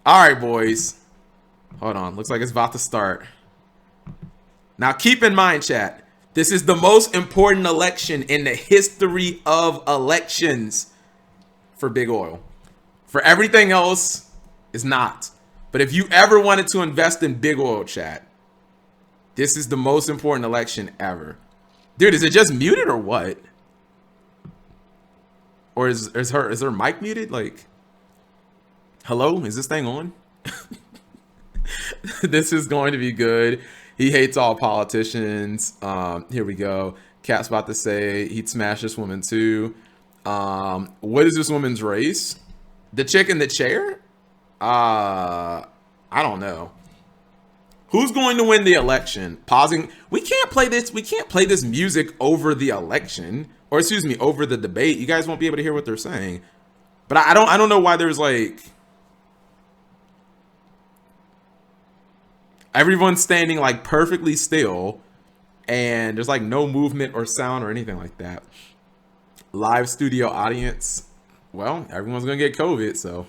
All right, boys. Hold on. Looks like it's about to start. Now, keep in mind, chat, this is the most important election in the history of elections for big oil. For everything else, it's not. But if you ever wanted to invest in big oil, chat, this is the most important election ever. Dude, is it just muted or what? Or is her mic muted? Like, hello? Is this thing on? This is going to be good. He hates all politicians. Here we go. Cap's about to say he'd smash this woman too. What is this woman's race? The chick in the chair? I don't know. Who's going to win the election? Pausing. We can't play this. We can't play this music over the election, or excuse me, over the debate. You guys won't be able to hear what they're saying. But I don't know why there's like everyone's standing like perfectly still, and there's like no movement or sound or anything like that. Live studio audience. Well, everyone's gonna get COVID, so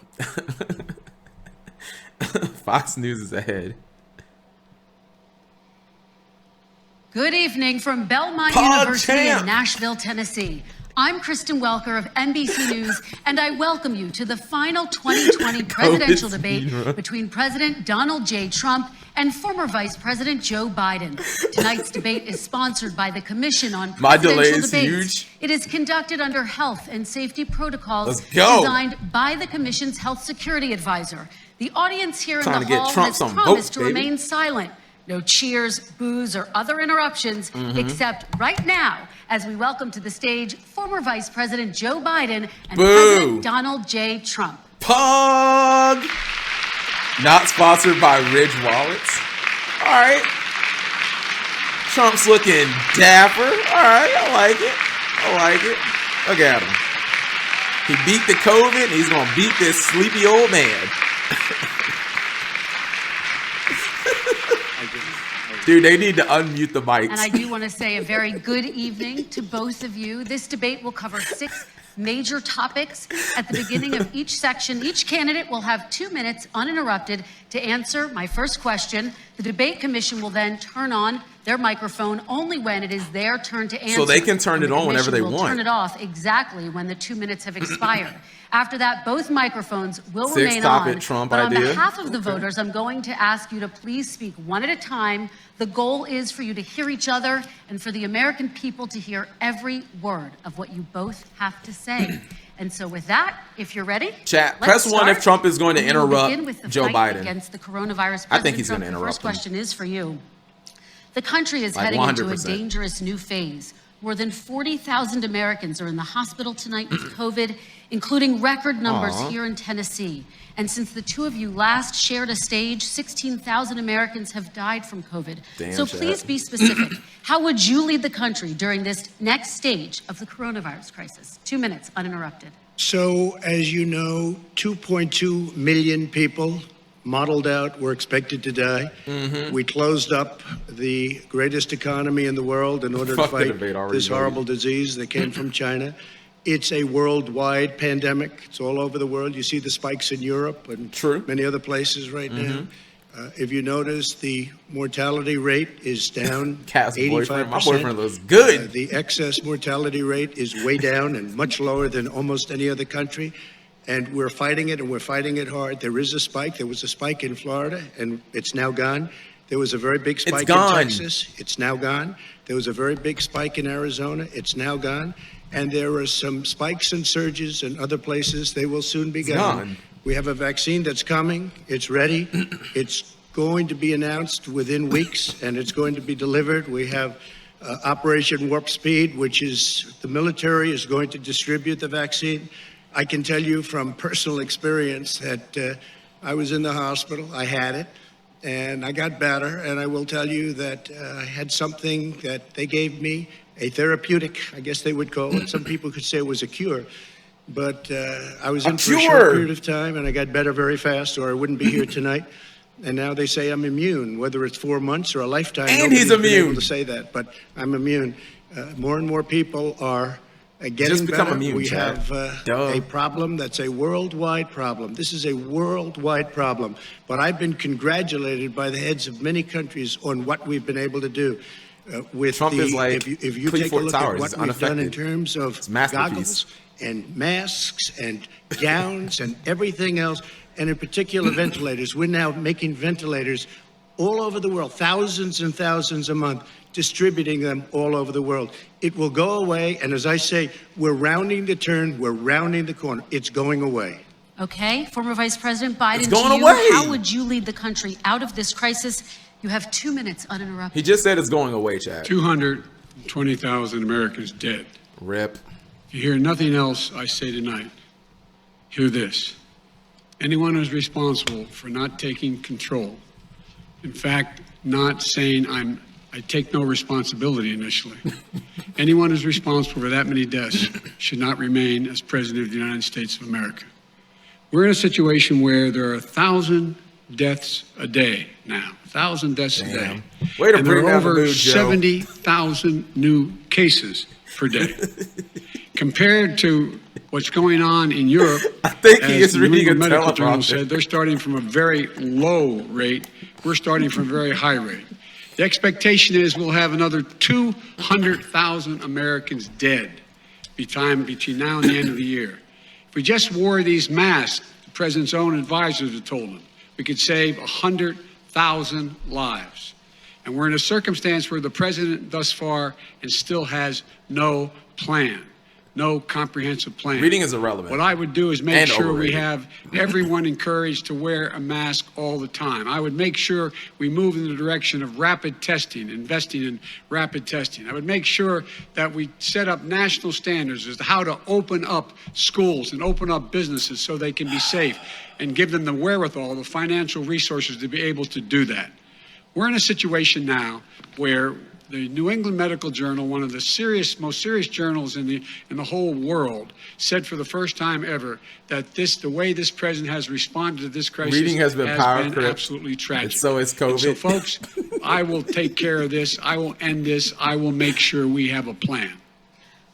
Fox News is ahead. Good evening from Belmont University in Nashville, Tennessee. I'm Kristen Welker of NBC News, and I welcome you to the final 2020 presidential debate between President Donald J. Trump and former Vice President Joe Biden. Tonight's debate is sponsored by the Commission on Presidential Debates. Huge. It is conducted under health and safety protocols designed by the Commission's health security advisor. The audience here in the hall has promised to remain silent. No cheers, boos, or other interruptions, except right now, as we welcome to the stage former Vice President Joe Biden and President Donald J. Trump. Pug! Not sponsored by Ridge Wallets. All right. Trump's looking dapper. All right, I like it. I like it. Look at him. He beat the COVID, and he's going to beat this sleepy old man. Dude, they need to unmute the mics. And I do want to say a very good evening to both of you. This debate will cover 6 major topics. At the beginning of each section, each candidate will have 2 minutes uninterrupted to answer my first question. The debate commission will then turn on their microphone only when it is their turn to answer. So they can turn it on whenever they want. want. Turn it off exactly when the 2 minutes have expired. After that, both microphones will remain on. But on behalf of the voters, I'm going to ask you to please speak one at a time. The goal is for you to hear each other and for the American people to hear every word of what you both have to say. And so with that, if you're ready, chat, press 1 if Trump is going to interrupt Joe Biden against the coronavirus. I think he's going to interrupt. The first question is for you. The country is heading 100%. Into a dangerous new phase. More than 40,000 Americans are in the hospital tonight with COVID, including record numbers here in Tennessee. And since the two of you last shared a stage, 16,000 Americans have died from COVID. So please be specific. How would you lead the country during this next stage of the coronavirus crisis? 2 minutes, uninterrupted. So, as you know, 2.2 million people modeled out were expected to die. We closed up the greatest economy in the world in order to fight this horrible disease that came from China. It's a worldwide pandemic. It's all over the world. You see the spikes in Europe and many other places right now. If you notice, the mortality rate is down 85%. My boyfriend looks good. The excess mortality rate is way down and much lower than almost any other country. And we're fighting it, and we're fighting it hard. There is a spike. There was a spike in Florida, and it's now gone. There was a very big spike in Texas. It's now gone. There was a very big spike in Arizona. It's now gone. And there are some spikes and surges in other places. They will soon be gone. We have a vaccine that's coming. It's ready. It's going to be announced within weeks, and it's going to be delivered. We have Operation Warp Speed, which is the military is going to distribute the vaccine. I can tell you from personal experience that I was in the hospital, I had it, and I got better. And I will tell you that I had something that they gave me, a therapeutic, I guess they would call it. Some people could say it was a cure. But I was in for a short period of time, and I got better very fast, or I wouldn't be here tonight. And now they say I'm immune, whether it's 4 months or a lifetime. And he's immune. Able to say that, but I'm immune. More and more people are getting Just become better. immune, We Chad. have a problem that's a worldwide problem. This is a worldwide problem. But I've been congratulated by the heads of many countries on what we've been able to do. With Trump is like if you take a Cleveland look Towers. at what He's we've done in unaffected. terms of It's a masterpiece. goggles and masks and gowns and everything else, and in particular ventilators. We're now making ventilators all over the world, thousands and thousands a month, distributing them all over the world. It will go away, and as I say, we're rounding the turn, we're rounding the corner. It's going away. Okay, former Vice President Biden, It's going to you, away. how would you lead the country out of this crisis? You have 2 minutes uninterrupted. He just said it's going away, Chad. 220,000 Americans dead. Rip. If you hear nothing else I say tonight, hear this. Anyone who's responsible for not taking control, in fact, not saying I take no responsibility initially. Anyone who's responsible for that many deaths should not remain as President of the United States of America. We're in a situation where there are 1,000 deaths a day now. 1,000 deaths a day. Way to and there bring are down the over mood, Joe. 70,000 new cases per day. Compared to what's going on in Europe, I think he as is the reading New a England Medical Journal teleprompter. said, they're starting from a very low rate. We're starting from a very high rate. The expectation is we'll have another 200,000 Americans dead between now and the end of the year. If we just wore these masks, the president's own advisors have told him, we could save 100,000 lives. And we're in a circumstance where the president thus far and still has no plan, no comprehensive plan. Reading is irrelevant. What I would do is make And sure we overrated. have everyone encouraged to wear a mask all the time. I would make sure we move in the direction of rapid testing, investing in rapid testing. I would make sure that we set up national standards as to how to open up schools and open up businesses so they can be safe and give them the wherewithal, the financial resources to be able to do that. We're in a situation now where the New England Medical Journal, one of the most serious journals in the whole world, said for the first time ever that the way this president has responded to this crisis Reading has been power crip. absolutely tragic. And so is COVID. And so, folks, I will take care of this. I will end this. I will make sure we have a plan.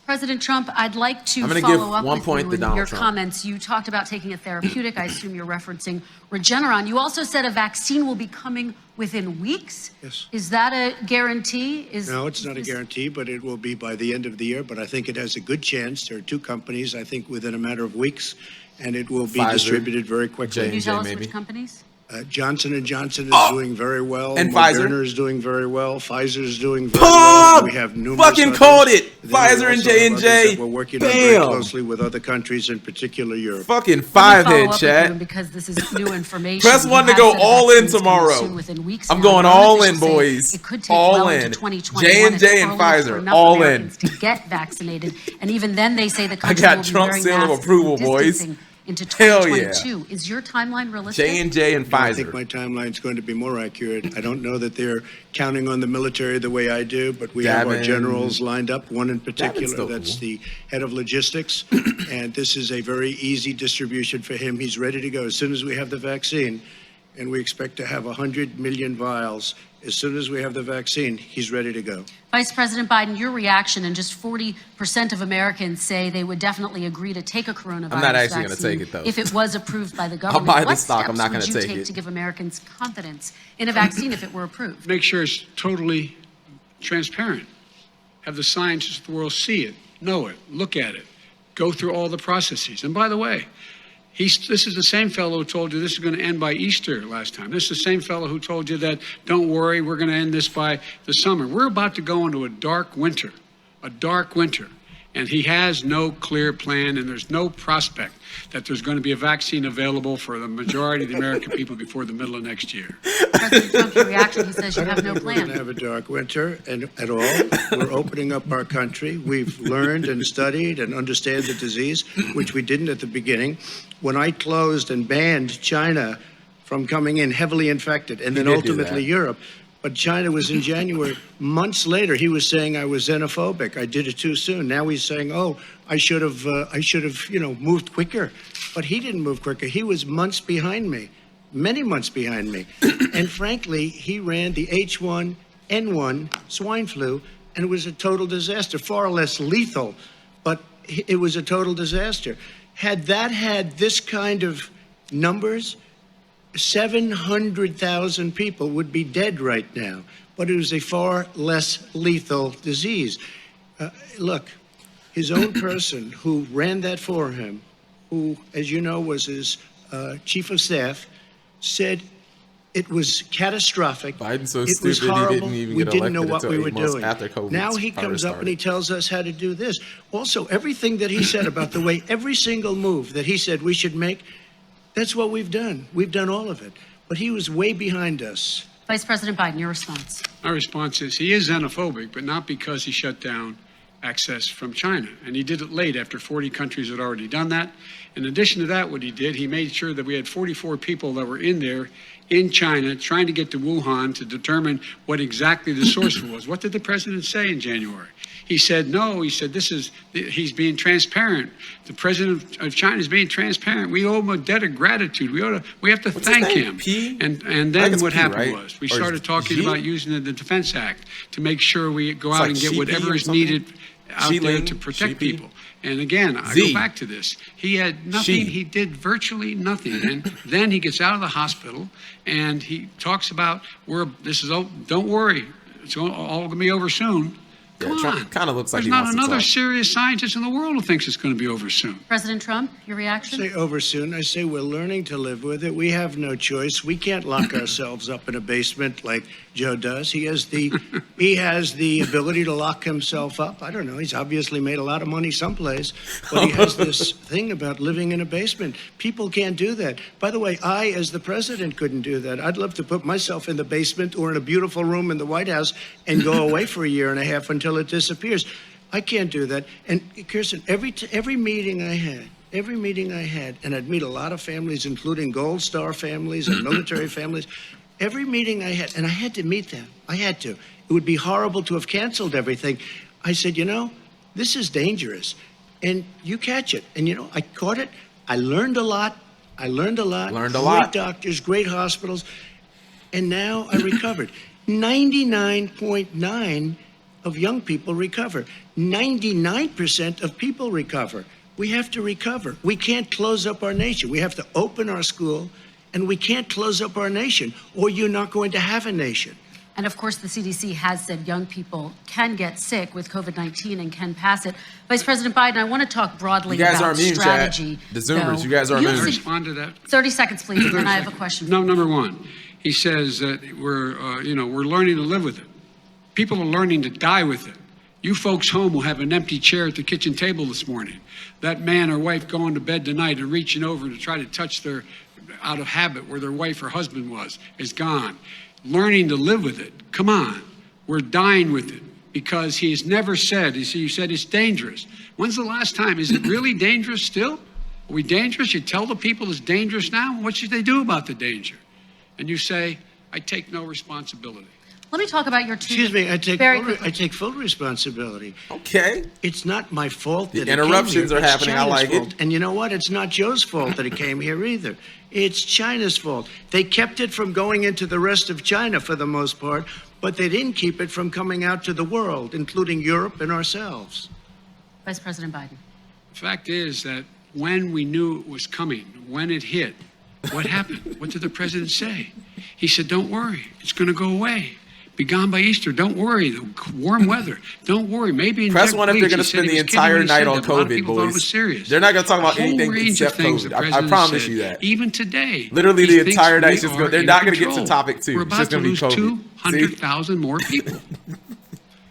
President Trump, I'd like to I'm gonna follow give up 1 with point you to in Donald your Trump. comments. You talked about taking a therapeutic. I assume you're referencing Regeneron. You also said a vaccine will be coming within weeks. Yes. Is that a guarantee? No, it's not a guarantee, but it will be by the end of the year. But I think it has a good chance. There are two companies, I think, within a matter of weeks, and it will be Pfizer, distributed very quickly. Can you tell us maybe. which companies? Johnson & Johnson is doing very well. And Moderna Pfizer. is doing very well. Pfizer is doing very well. We have numerous Fucking others. called it. Then we Pfizer and also have others J&J. that we're working on very Bam. closely with other countries, in particular Europe. Fucking Let me five follow head, up with you, chat. because this is new information. Press You one to have go said a all in vaccine's coming tomorrow. soon, within weeks I'm now. going Your all officials in, say boys. It could take All well in. into 2021. J&J It's and early Pfizer, for enough all in. Americans to get vaccinated, and even then they say the country got will be Trump's wearing seal of masks approval, and boys. distancing into Hell yeah. 2022. Is your timeline realistic? J&J and I think Pfizer. my timeline is going to be more accurate. I don't know that they're counting on the military the way I do, but we have our Gavin- generals lined up, one in particular still that's cool. the head of logistics, and this is a very easy distribution for him. He's ready to go as soon as we have the vaccine, and we expect to have 100 million vials. As soon as we have the vaccine, he's ready to go. Vice President Biden, your reaction, and just 40% of Americans say they would definitely agree to take a coronavirus I'm not actually gonna vaccine take it, though. if it was approved by the government. buy the What stock. I'm steps not would gonna you take take it. to give Americans confidence in a vaccine if it were approved? Make sure it's totally transparent. Have the scientists of the world see it, know it, look at it, go through all the processes. And by the way, this is the same fellow who told you this is going to end by Easter last time. This is the same fellow who told you that, don't worry, we're going to end this by the summer. We're about to go into a dark winter. And he has no clear plan, and there's no prospect that there's going to be a vaccine available for the majority of the American people before the middle of next year. President Trump's reaction, he says you I don't have no think we're going to plan. have a dark winter at all. We're opening up our country. We've learned and studied and understand the disease, which we didn't at the beginning. When I closed and banned China from coming in heavily infected, and then did do ultimately that. Europe, but China was in January. Months later, he was saying I was xenophobic. I did it too soon. Now he's saying, "Oh, I should have, moved quicker." But he didn't move quicker. He was months behind me, many months behind me. And frankly, he ran the H1N1 swine flu, and it was a total disaster, far less lethal. But it was a total disaster. Had that had this kind of numbers, 700,000 people would be dead right now. But it was a far less lethal disease. Look, his own person who ran that for him, who, as you know, was his chief of staff, said it was catastrophic. Biden's so it stupid was horrible. he didn't even we get didn't know elected what until we were 8 months doing. after COVID Now he comes up and he tells us how to do this. Also, everything that he said about the way every single move that he said we should make, that's what we've done. We've done all of it. But he was way behind us. Vice President Biden, your response. My response is he is xenophobic, but not because he shut down access from China. And he did it late after 40 countries had already done that. In addition to that, what he did, he made sure that we had 44 people that were in there in China trying to get to Wuhan to determine what exactly the source was. What did the president say in January? He said, no, he said, he's being transparent. The president of China is being transparent. We owe him a debt of gratitude. We have to thank him. P? And then what happened was we Or started talking G? about using the Defense Act to make sure we go out like and get Sheepy whatever or is something? needed out there Sheeling? to protect Sheepy? people. And again, I Z. go back to this. He had nothing. She. He did virtually nothing. And then he gets out of the hospital and he talks about, don't worry, it's all going to be over soon. Come on. Trump kind of looks like There's he not wants to another talk. serious scientist in the world who thinks it's going to be over soon. President Trump, your reaction? Say over soon. I say we're learning to live with it. We have no choice. We can't lock ourselves up in a basement like Joe does. He has the ability to lock himself up. I don't know. He's obviously made a lot of money someplace, but he has this thing about living in a basement. People can't do that. By the way, I, as the president, couldn't do that. I'd love to put myself in the basement or in a beautiful room in the White House and go away for a year and a half until it disappears. I can't do that. And Kirsten, every meeting I had, and I'd meet a lot of families, including Gold Star families and military families. Every meeting I had, and I had to meet them. I had to. It would be horrible to have canceled everything. I said, this is dangerous, and you catch it. And I caught it. I learned a lot. Learned a lot. Great doctors, great hospitals, and now I recovered. 99.9 of young people recover. 99% of people recover. We have to recover. We can't close up our nation. We have to open our school, and we can't close up our nation, or you're not going to have a nation. And of course, the CDC has said young people can get sick with COVID-19 and can pass it. Vice President Biden, I want to talk broadly about strategy. Chat. The Zoomers, you guys are immune. Respond to that. 30 seconds, please, and then I have a question. No, number one, he says that we're learning to live with it. People are learning to die with it. You folks home will have an empty chair at the kitchen table this morning. That man or wife going to bed tonight and reaching over to try to touch their, out of habit, where their wife or husband was, is gone. Learning to live with it. Come on. We're dying with it because he's never said, you said it's dangerous. When's the last time? Is it really dangerous still? Are we dangerous? You tell the people it's dangerous now? What should they do about the danger? And you say, I take no responsibility. Let me talk about your two. Excuse me, I quickly. take full responsibility. Okay. It's not my fault that The interruptions are happening. I like fault. it. And you know what? It's not Joe's fault that it came here either. It's China's fault. They kept it from going into the rest of China for the most part, but they didn't keep it from coming out to the world, including Europe and ourselves. Vice President Biden. The fact is that when we knew it was coming, when it hit, what happened? What did the president say? He said, don't worry, it's going to go away. Be gone by Easter. Don't worry. The warm weather. Don't worry. Maybe in Press one if they're going to spend the entire night on COVID, boys. They're not going to talk about anything except COVID. I promise you that. Even today. Literally the entire night is just going. They're not going to get to topic 2. We're It's about just to going to lose be COVID. 200,000 more people.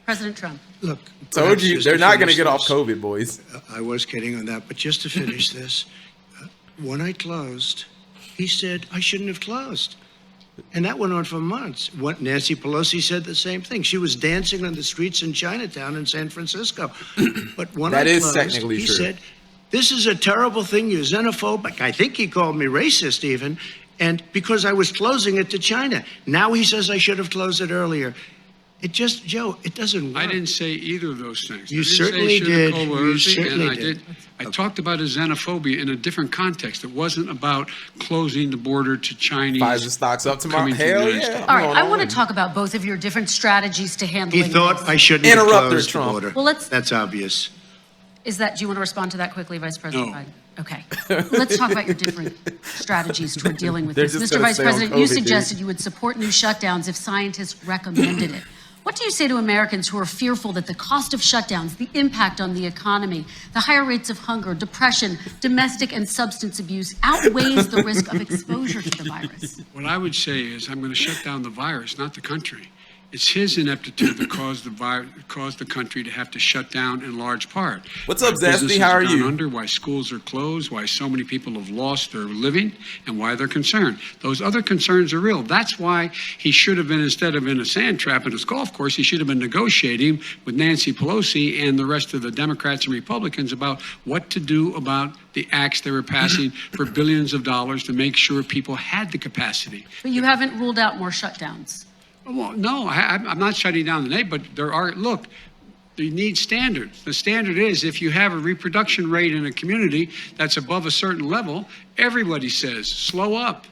President Trump. Look, Told you, they're not going to finish get off this. COVID, boys. I was kidding on that, but just to finish this, when I closed, he said I shouldn't have closed. And that went on for months. Nancy Pelosi said the same thing. She was dancing on the streets in Chinatown in San Francisco. But when That I is closed, technically he true. said, this is a terrible thing. You're xenophobic. I think he called me racist even. And because I was closing it to China. Now he says I should have closed it earlier. It just, Joe, it doesn't work. I didn't say either of those things. You I didn't certainly say should have did. called You Pelosi, certainly and did. I talked about his xenophobia in a different context. It wasn't about closing the border to Chinese. Pfizer stocks up tomorrow. coming to the Hell United yeah. States. All right, I want to talk about both of your different strategies to handling He thought this. I shouldn't have Interrupt her, closed the Trump. border. Well, let's- That's obvious. Is that, do you want to respond to that quickly, Vice President No. Biden? Okay. Let's talk about your different strategies toward dealing with They're this. just Mr. gonna Vice stay on President, COVID, you dude. suggested you would support new shutdowns if scientists recommended it. What do you say to Americans who are fearful that the cost of shutdowns, the impact on the economy, the higher rates of hunger, depression, domestic and substance abuse outweighs the risk of exposure to the virus? What I would say is I'm going to shut down the virus, not the country. It's his ineptitude that caused the country to have to shut down in large part. What's up, Why Zesty? businesses How are have gone you? Under, why schools are closed, why so many people have lost their living, and why they're concerned. Those other concerns are real. That's why he should have been, instead of in a sand trap at his golf course, he should have been negotiating with Nancy Pelosi and the rest of the Democrats and Republicans about what to do about the acts they were passing for billions of dollars to make sure people had the capacity. But you haven't ruled out more shutdowns. Well, no, I'm not shutting down the neighborhood, but there are, look, you need standards. The standard is if you have a reproduction rate in a community that's above a certain level, everybody says, slow up,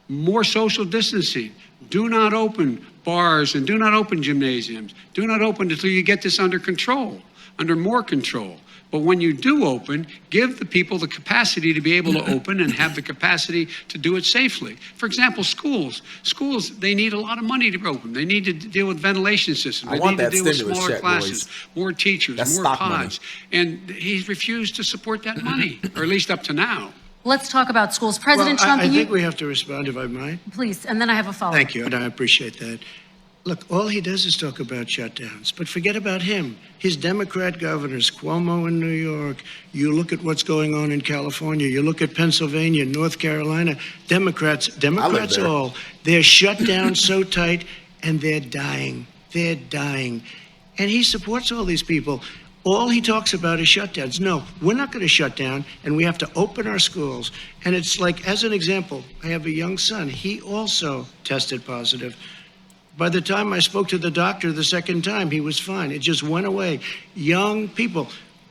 more social distancing, do not open bars and do not open gymnasiums, do not open until you get this under control, under more control. But when you do open, give the people the capacity to be able to open and have the capacity to do it safely. For example, schools. Schools, they need a lot of money to open. They need to deal with ventilation systems. They want need to that deal with stimulus smaller check, classes, boys. more teachers, That's more stock money. pods. And he's refused to support that money, or at least up to now. Let's talk about schools. President Well, Trump, I you, think we have to respond, if I might. please, and then I have a follow-up. Thank you, and I appreciate that. Look, all he does is talk about shutdowns, but forget about him. His Democrat governors, Cuomo in New York, you look at what's going on in California, you look at Pennsylvania, North Carolina, Democrats there. all, they're shut down so tight, and they're dying. They're dying. And he supports all these people. All he talks about is shutdowns. No, we're not going to shut down, and we have to open our schools. And it's like, as an example, I have a young son. He also tested positive. By the time I spoke to the doctor the second time, he was fine. It just went away. Young people,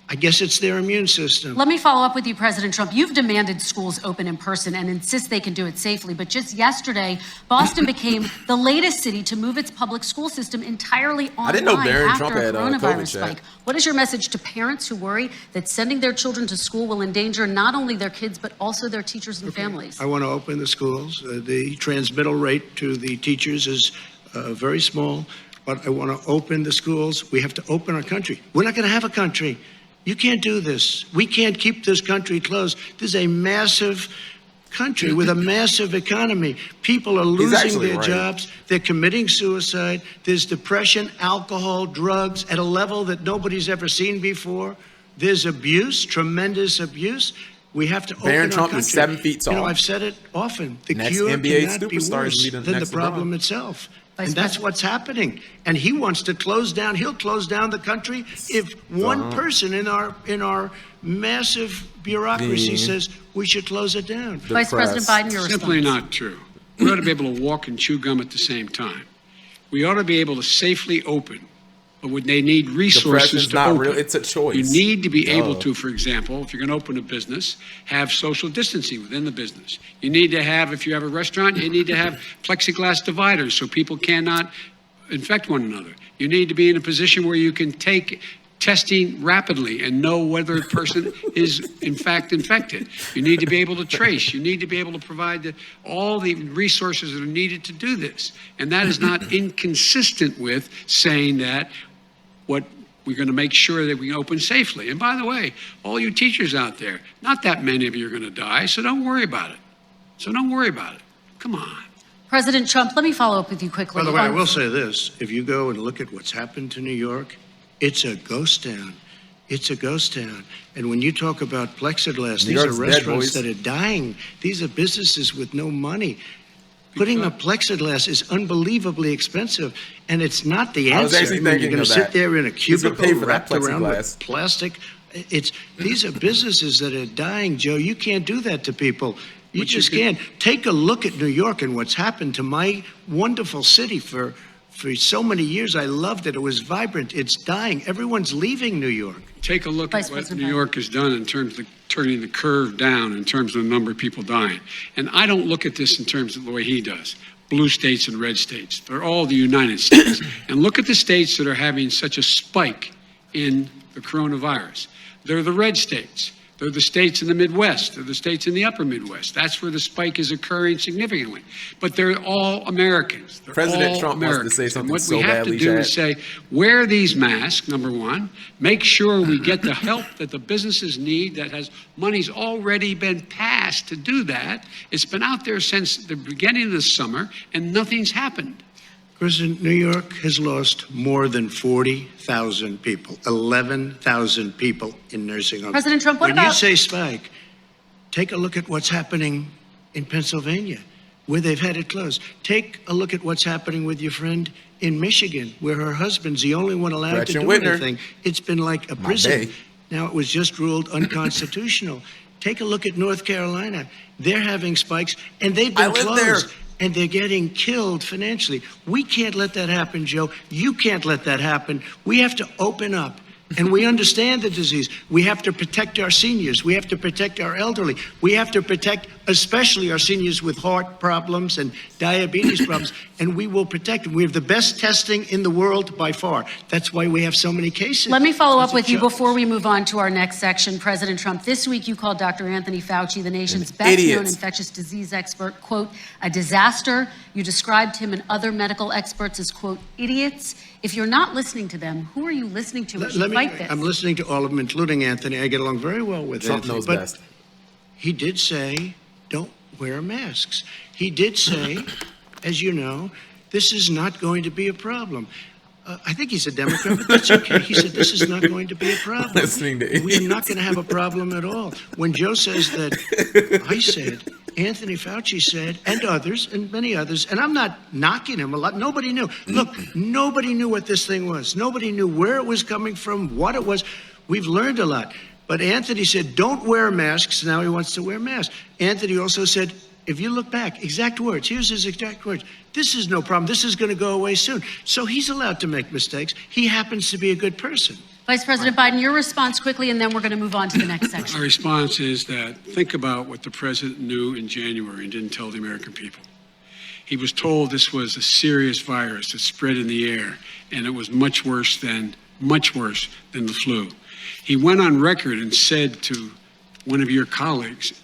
I guess it's their immune system. Let me follow up with you, President Trump. You've demanded schools open in person and insist they can do it safely. But just yesterday, Boston became the latest city to move its public school system entirely online didn't know Barron after Trump a had, coronavirus COVID, Chad. spike. What is your message to parents who worry that sending their children to school will endanger not only their kids, but also their teachers and families? I want to open the schools. The transmittal rate to the teachers is very small, but I want to open the schools. We have to open our country. We're not going to have a country. You can't do this. We can't keep this country closed. This is a massive country with a massive economy. People are losing actually their right. jobs. They're committing suicide. There's depression, alcohol, drugs at a level that nobody's ever seen before. There's abuse, tremendous abuse. We have to open Barron our Trump country. is 7 feet tall. You know, I've said it often. The Next cure NBA cannot be superstars worse meeting than the next problem LeBron. itself. Vice And that's President. what's happening. And he wants to close down. He'll close down the country if one person in our massive bureaucracy Ding. says we should close it down. Vice President press. Biden, your response. Simply not true. We ought to be able to walk and chew gum at the same time. We ought to be able to safely open, but would they need resources Depression's to not open? real. It's a choice. You need to be able Duh. to, for example, if you're going to open a business, have social distancing within the business. You need to have, if you have a restaurant, you need to have plexiglass dividers so people cannot infect one another. You need to be in a position where you can take testing rapidly and know whether a person is in fact infected. You need to be able to trace. You need to be able to provide all the resources that are needed to do this. And that is not inconsistent with saying that what we're going to make sure that we open safely. And by the way, all you teachers out there, not that many of you are going to die, so don't worry about it. So don't worry about it. Come on. President Trump, let me follow up with you quickly. By the way, I on- will say this. If you go and look at what's happened to New York, it's a ghost town. It's a ghost town. And when you talk about plexiglass, New these are York's dead, restaurants boys. that are dying. These are businesses with no money. Putting up plexiglass is unbelievably expensive, and it's not the answer. I was actually You're thinking going of to that. sit there in a He's gonna cubicle pay for that wrapped around with plexiglass. plastic. These are businesses that are dying, Joe. You can't do that to people. You But you just can- can't. Take a look at New York and what's happened to my wonderful city for so many years. I loved it. It was vibrant. It's dying. Everyone's leaving New York. Take a look Vice at what President New Biden. York has done in terms of turning the curve down in terms of the number of people dying. And I don't look at this in terms of the way he does. Blue states and red states. They're all the United States. And look at the states that are having such a spike in the coronavirus. They're the red states. They're the states in the Midwest. They're the states in the upper Midwest. That's where the spike is occurring significantly. But they're all Americans. They're President all Trump Americans. wants to say something and what so we have badly, to do Chad. is say, wear these masks, number one. Make sure we get the help that the businesses need. That has money's already been passed to do that. It's been out there since the beginning of the summer, and nothing's happened. President, New York has lost more than 40,000 people, 11,000 people in nursing homes. President Trump, what when about... you say spike, take a look at what's happening in Pennsylvania, where they've had it closed. Take a look at what's happening with your friend in Michigan, where her husband's the only one allowed to do anything. It's been like a prison. Now it was just ruled unconstitutional. Take a look at North Carolina. They're having spikes, and they've been closed. And they're getting killed financially. We can't let that happen, Joe. You can't let that happen. We have to open up. And we understand the disease. We have to protect our seniors. We have to protect our elderly. We have to protect especially our seniors with heart problems and diabetes problems. And we will protect them. We have the best testing in the world by far. That's why we have so many cases. Let me follow up with you before we move on to our next section. President Trump, this week you called Dr. Anthony Fauci, the nation's best-known infectious disease expert, quote, a disaster. You described him and other medical experts as, quote, idiots. If you're not listening to them, who are you listening to as you fight this? I'm listening to all of them, including Anthony. I get along very well with Trump Anthony. knows but best. He did say, don't wear masks. He did say, as you know, this is not going to be a problem. I think he's a Democrat, but that's okay. He said, this is not going to be a problem. Listening to We're not going to have a problem at all. When Joe says that, I said, Anthony Fauci said, and others, and many others, and I'm not knocking him a lot. Nobody knew. Look, nobody knew what this thing was. Nobody knew where it was coming from, what it was. We've learned a lot. But Anthony said, don't wear masks. Now he wants to wear masks. Anthony also said, if you look back, exact words, here's his exact words. This is no problem. This is going to go away soon. So he's allowed to make mistakes. He happens to be a good person. Vice President Biden, your response quickly, and then we're going to move on to the next section. My response is that think about what the president knew in January and didn't tell the American people. He was told this was a serious virus that spread in the air, and it was much worse than the flu. He went on record and said to one of your colleagues,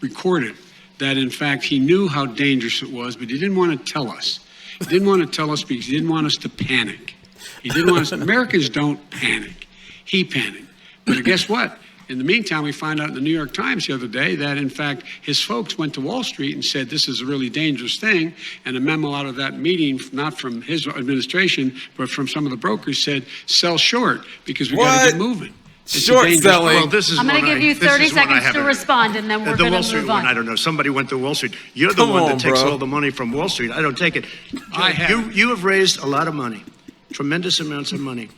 recorded, that in fact he knew how dangerous it was, but he didn't want to tell us. He didn't want to tell us because he didn't want us to panic. He didn't want us. Americans don't panic. He panicked. But guess what? In the meantime, we find out in the New York Times the other day that, in fact, his folks went to Wall Street and said this is a really dangerous thing. And a memo out of that meeting, not from his administration, but from some of the brokers, said sell short because we got to get moving. Short selling. Well, this is I'm going to give you 30 seconds to respond, and then we're going to move on. The Wall Street one, I don't know. Somebody went to Wall Street. You're the one that takes all the money from Wall Street. I don't take it. You have raised a lot of money, tremendous amounts of money.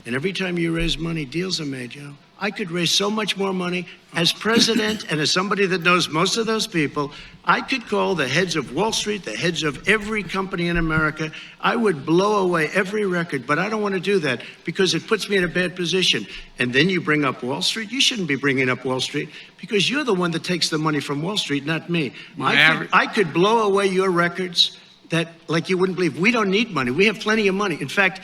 And every time you raise money, deals are made, Joe. I could raise so much more money. As president and as somebody that knows most of those people, I could call the heads of Wall Street, the heads of every company in America. I would blow away every record, but I don't want to do that because it puts me in a bad position. And then you bring up Wall Street. You shouldn't be bringing up Wall Street because you're the one that takes the money from Wall Street, not me. I could blow away your records that, like you wouldn't believe. We don't need money. We have plenty of money. In fact,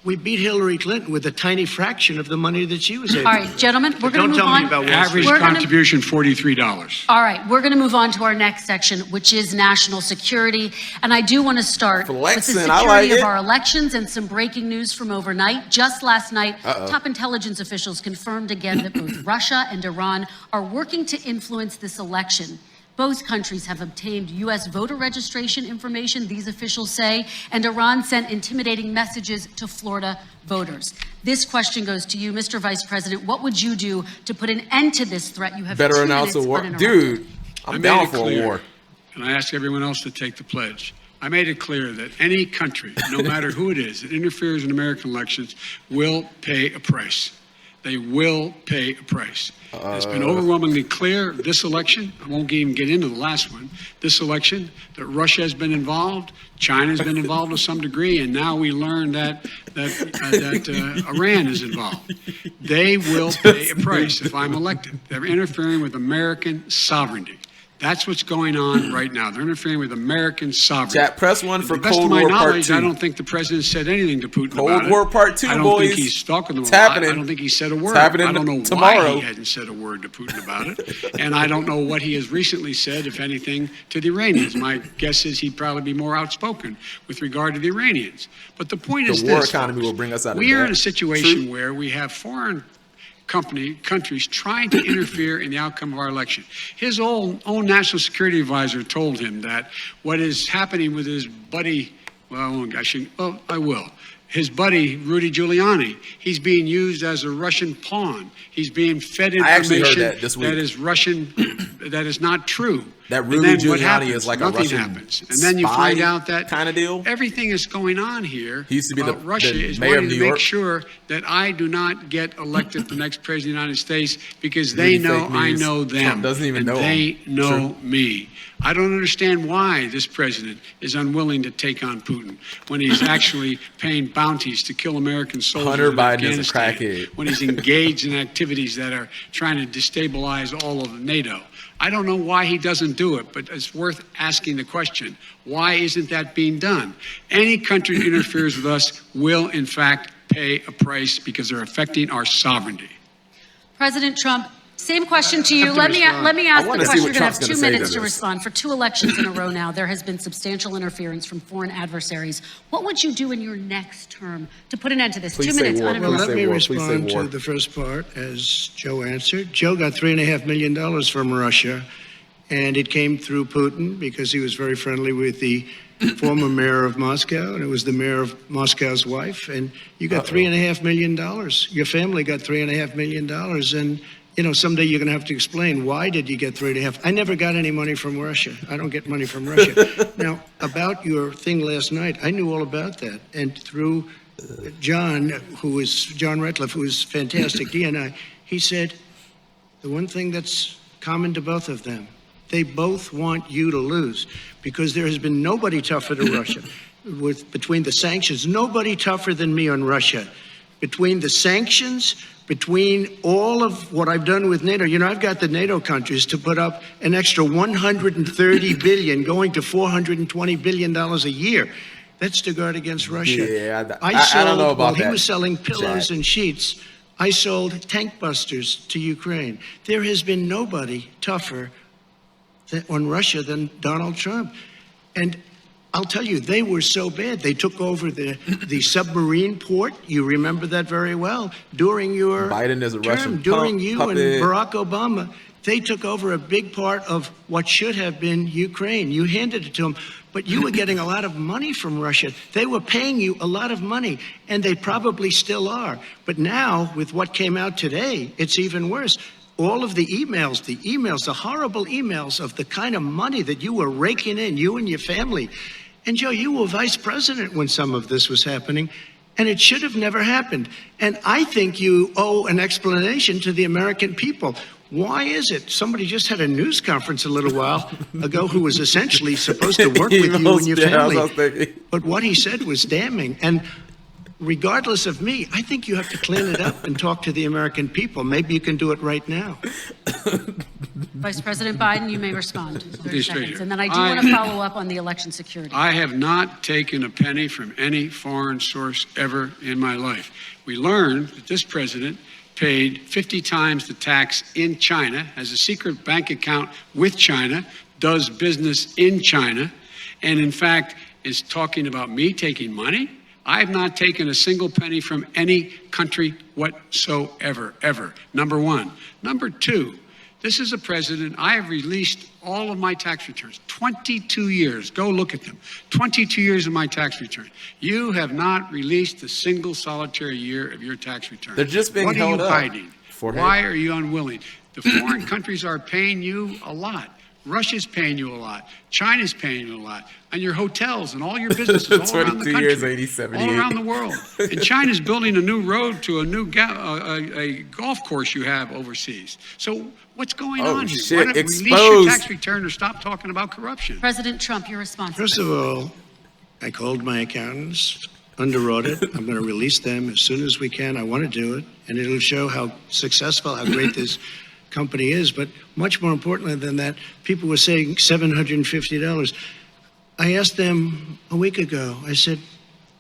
we beat Hillary Clinton with a tiny fraction of the money that she was able to. All right, gentlemen, we're going to move on. Don't tell me about Wall Street. Average contribution, $43. All right, we're going to move on to our next section, which is national security. And I do want to start with the security of our elections and some breaking news from overnight. Just last night, top intelligence officials confirmed again that both Russia and Iran are working to influence this election. Both countries have obtained U.S. voter registration information, these officials say, and Iran sent intimidating messages to Florida voters. This question goes to you, Mr. Vice President. What would you do to put an end to this threat? You have better 2 announce a minutes war. uninterrupted. Dude, I'm down for a war. And I ask everyone else to take the pledge. I made it clear that any country, no matter who it is, that interferes in American elections will pay a price. They will pay a price. It's been overwhelmingly clear this election, I won't even get into the last one, this election, that Russia has been involved, China has been involved to some degree, and now we learn that Iran is involved. They will pay a price if I'm elected. They're interfering with American sovereignty. That's what's going on right now. They're interfering with American sovereignty. Chat, press one for To the best Cold of my War Part knowledge, 2. I don't think the president said anything to Putin about Cold it. War Part 2, I don't boys. think he's talking to him It's a lot. happening. I don't think he said a word. It's happening I don't know tomorrow. why he hadn't said a word to Putin about it. And I don't know what he has recently said, if anything, to the Iranians. My guess is he'd probably be more outspoken with regard to the Iranians. But the point is The war this, economy folks. will bring us out of We are debt. in a situation True. where we have foreign countries trying to interfere in the outcome of our election. His own national security advisor told him that what is happening with his buddy, I will. His buddy, Rudy Giuliani, he's being used as a Russian pawn. He's being fed I actually heard information that this week. that is Russian, that is not true. That And Rudy then what Giuliani happens? is like a Nothing Russian happens. And then you spy find out that kind of deal. everything that's going on here He used to be about the Russia is mayor of wanting New to make York. sure that I do not get elected the next president of the United States because Really they know fake I news. know them. Trump doesn't even and know they him. know me. I don't understand why this president is unwilling to take on Putin when he's actually paying bounties to kill American soldiers Hunter in Biden is a Afghanistan, crackhead. when he's engaged in activities that are trying to destabilize all of NATO. I don't know why he doesn't do it, but it's worth asking the question, why isn't that being done? Any country that interferes with us will, in fact, pay a price because they're affecting our sovereignty. President Trump, same question to you. have to Let me respond. ask I wanna the see question. what You're going to have Trump's 2 gonna say to minutes to this. respond. For 2 elections in a row now, there has been substantial interference from foreign adversaries. What would you do in your next term to put an end to this? Please 2 say minutes war. Well, Please let say me war. Please say respond war. to the first part, as Joe answered. Joe got $3.5 million from Russia, and it came through Putin because he was very friendly with the former mayor of Moscow, and it was the mayor of Moscow's wife. And you got $3.5 million. Your family got $3.5 million, and someday you're going to have to explain why did you get 3.5. I never got any money from Russia. I don't get money from Russia. Now, about your thing last night, I knew all about that, and through John Ratcliffe, who is fantastic, DNI, he said the one thing that's common to both of them, they both want you to lose because there has been nobody tougher to Russia. Between the sanctions, nobody tougher than me on Russia. Between the sanctions, between all of what I've done with NATO, I've got the NATO countries to put up an extra $130 billion, going to $420 billion a year. That's to guard against Russia. Yeah, I don't know about while that. he was selling pillows Jack. and sheets, I sold tank busters to Ukraine. There has been nobody tougher on Russia than Donald Trump. And I'll tell you, they were so bad. They took over the submarine port. You remember that very well. During your Biden is a term, Russian during you puppet. and Barack Obama, they took over a big part of what should have been Ukraine. You handed it to them, but you were getting a lot of money from Russia. They were paying you a lot of money, and they probably still are. But now, with what came out today, it's even worse. All of the emails, the horrible emails of the kind of money that you were raking in, you and your family. And Joe, you were vice president when some of this was happening, and it should have never happened. And I think you owe an explanation to the American people. Why is it? Somebody just had a news conference a little while ago who was essentially supposed to work with you and your family. But what he said was damning. And regardless of me, I think you have to clean it up and talk to the American people. Maybe you can do it right now. Vice President Biden, you may respond. 30 Mr. seconds. Speaker, And then I do want to follow up on the election security. I have not taken a penny from any foreign source ever in my life. We learned that this president paid 50 times the tax in China, has a secret bank account with China, does business in China, and in fact is talking about me taking money. I have not taken a single penny from any country whatsoever, ever. Number one. Number two, this is a president, I have released all of my tax returns, 22 years. Go look at them. 22 years of my tax return. You have not released a single solitary year of your tax return. They're just being what held are you up. hiding? Forehead. Why are you unwilling? The foreign countries are paying you a lot. Russia's paying you a lot. China's paying you a lot. And your hotels and all your businesses all around the 22 country. years, 80, all around the world. And China's building a new road to a new a golf course you have overseas. So what's going on here? Shit, Why not release your exposed. tax return or stop talking about corruption? President Trump, your response. First of all, I called my accountants under audit. I'm going to release them as soon as we can. I want to do it, and it'll show how successful, how great this company is, but much more importantly than that, people were saying $750. I asked them a week ago, I said,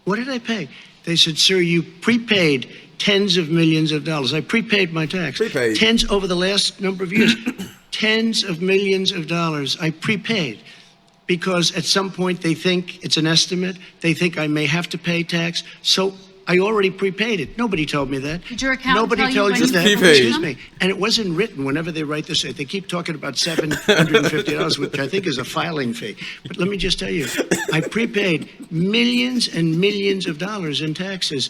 what did I pay? They said, sir, you prepaid tens of millions of dollars. I prepaid my tax. Prepaid. Tens over the last number of years. Tens of millions of dollars I prepaid because at some point they think it's an estimate. They think I may have to pay tax. So I already prepaid it. Nobody told me that. Did your accountant Nobody tell you told when you you that. prepaid? Excuse me. And it wasn't written whenever they write this. They keep talking about $750, which I think is a filing fee. But let me just tell you, I prepaid millions and millions of dollars in taxes.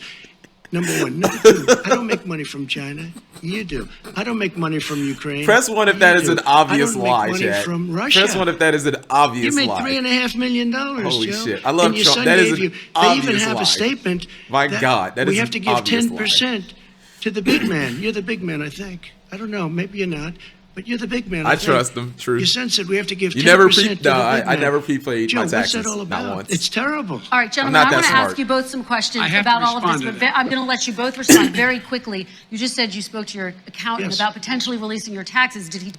Number one. Number two, I don't make money from China. You do. I don't make money from Ukraine. Press 1 if that is an obvious lie, I don't make money Chad. from Russia. Press 1 if that is an obvious You made lie. $3.5 million, Holy Joe. shit. I love and your Trump. son That is gave an you, They obvious even have lie. a statement. My God, that we is have an to give obvious 10% to the big man. You're the big man, I think. I don't know. Maybe you're not. But you're the big man. I think. trust him. True. Your son said we have to give 10% You never to the big no, man. I never prepaid Joe, my what's taxes. that all Not about? once. It's terrible. All right, gentlemen, not I that want to smart. ask you both some questions I have to about all of this. respond to But that. I'm going to let you both respond very quickly. You just said you spoke to your accountant Yes. about potentially releasing your taxes. Did he?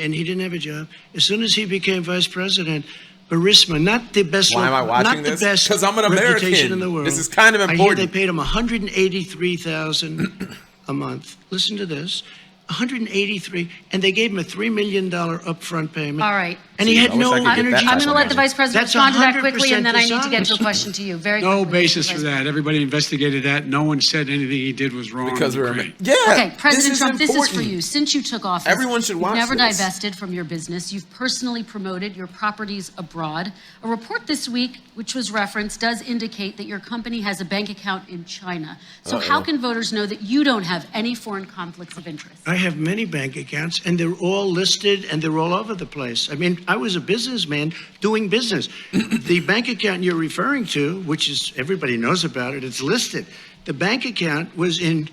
And he didn't have a job. As soon as he became vice president, Burisma, not the best. Why am I watching not this? the best 'Cause I'm an reputation American. in the world. This is kind of I hear important. they paid him $183,000 a month. Listen to this. 183, and they gave him a $3 million upfront payment. All right. And he Jeez, had I wish no I could get energy. that I'm going to let the That's vice president That's respond to that quickly, and then I need to get to a dishonest. question to you. Very No quickly, basis Mr. for President. that. Everybody investigated that. No one said anything he did was wrong. Because in we're Ukraine. yeah. Okay, President this Trump, is this is for important. you. Since you took office, Everyone should watch you've never this. divested from your business. You've personally promoted your properties abroad. A report this week, which was referenced, does indicate that your company has a bank account in China. So how can voters know that you don't have any foreign conflicts of interest? I have many bank accounts, and they're all listed, and they're all over the place. I mean, I was a businessman doing business. The bank account you're referring to, which is everybody knows about it, it's listed. The bank account was in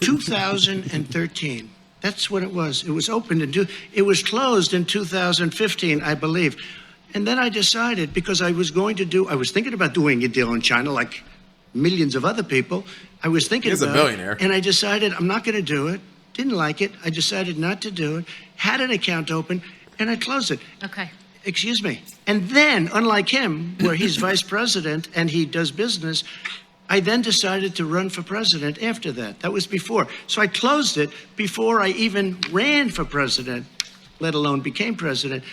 2013. That's what it was. It was opened it was closed in 2015, I believe. And then I decided, because I was thinking about doing a deal in China like millions of other people. I was thinking He's a about billionaire. it, and I decided I'm not going to do it. Didn't like it. I decided not to do it. Had an account open, and I closed it. Okay. Excuse me. And then, unlike him, where he's vice president and he does business, I then decided to run for president after that. That was before. So I closed it before I even ran for president, let alone became president.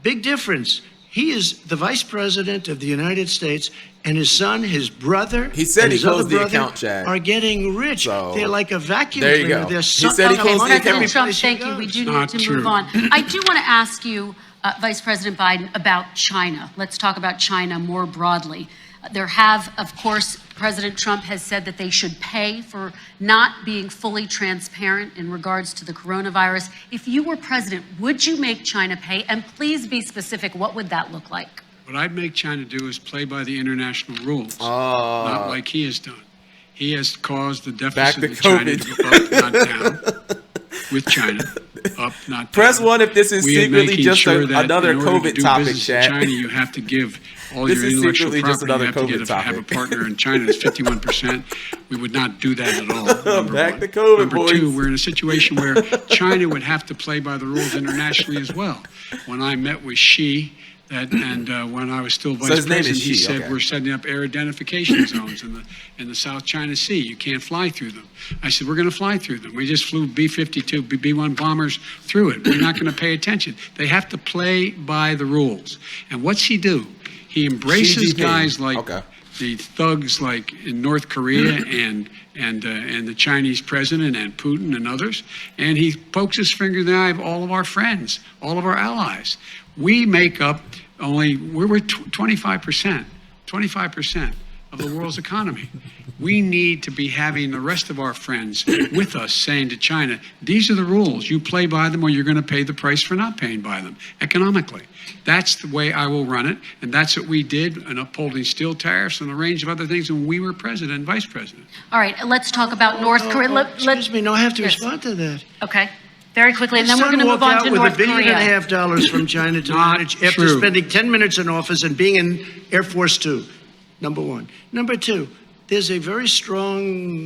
Big difference. He is the vice president of the United States, and his son, his brother, He said and he his other closed the brother account, Chad. are getting rich. So, They're like a vacuum there you cleaner. go. They're He sucking said he up closed the money account. every President Trump, place he thank you. goes. We do Not need to true. move on. I do want to ask you, Vice President Biden, about China. Let's talk about China more broadly. There have, of course, President Trump has said that they should pay for not being fully transparent in regards to the coronavirus. If you were president, would you make China pay? And please be specific. What would that look like? What I'd make China do is play by the international rules, not like he has done. He has caused the Back deficit to of China COVID. to go up, not down, with China. Up, not Press down. 1 if this is We are secretly making just sure that another in order to COVID do topic, business in Chad. China, you have to give all This your is intellectual secretly just property. another You have to COVID have a topic. partner in China that's 51%. We would not do that at all. Number Back one. to COVID, Number boys. two, we're in a situation where China would have to play by the rules internationally as well. When I met with Xi, when I was still vice his name is president, he Xi, said okay. we're setting up air identification zones in the South China Sea. You can't fly through them. I said we're going to fly through them. We just flew B-52, B-1 bombers through it. We're not going to pay attention. They have to play by the rules. And what's he do? He embraces Xi Jinping. guys like Okay. the thugs like in North Korea and the Chinese president and Putin and others, and he pokes his finger in the eye of all of our friends, all of our allies. We make up we're 25% of the world's economy. We need to be having the rest of our friends with us saying to China, these are the rules. You play by them or you're going to pay the price for not paying by them economically. That's the way I will run it, and that's what we did in upholding steel tariffs and a range of other things when we were president and vice president. All right, let's talk about North Korea. Excuse me, no, I have to Yes. respond to that. Okay, very quickly, and then His we're going to son move walked on out to with North $1.5 billion Korea. from China to Not manage after true. spending 10 minutes in office and being in Air Force Two. Number one. Number two, there's a very strong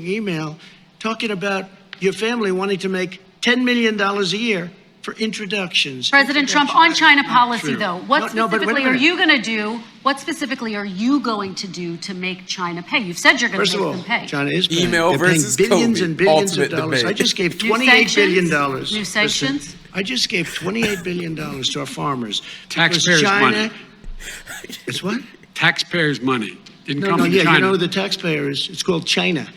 email talking about your family wanting to make $10 million a year for introductions. President Trump, on China policy, though, what No, but wait a specifically are minute. you going to do? What specifically are you going to do to make China pay? You've said you're going First to of make all, them pay. China is paying. Email They're paying versus billions COVID, and billions ultimate of dollars. debate. I just gave New $28 billion. sanctions? New sanctions? Listen, I just gave $28 billion to our farmers. Taxpayers' Because China, money. It's what? Taxpayers' money. Didn't No, come no, from yeah, China. you know who the taxpayer is? It's called China.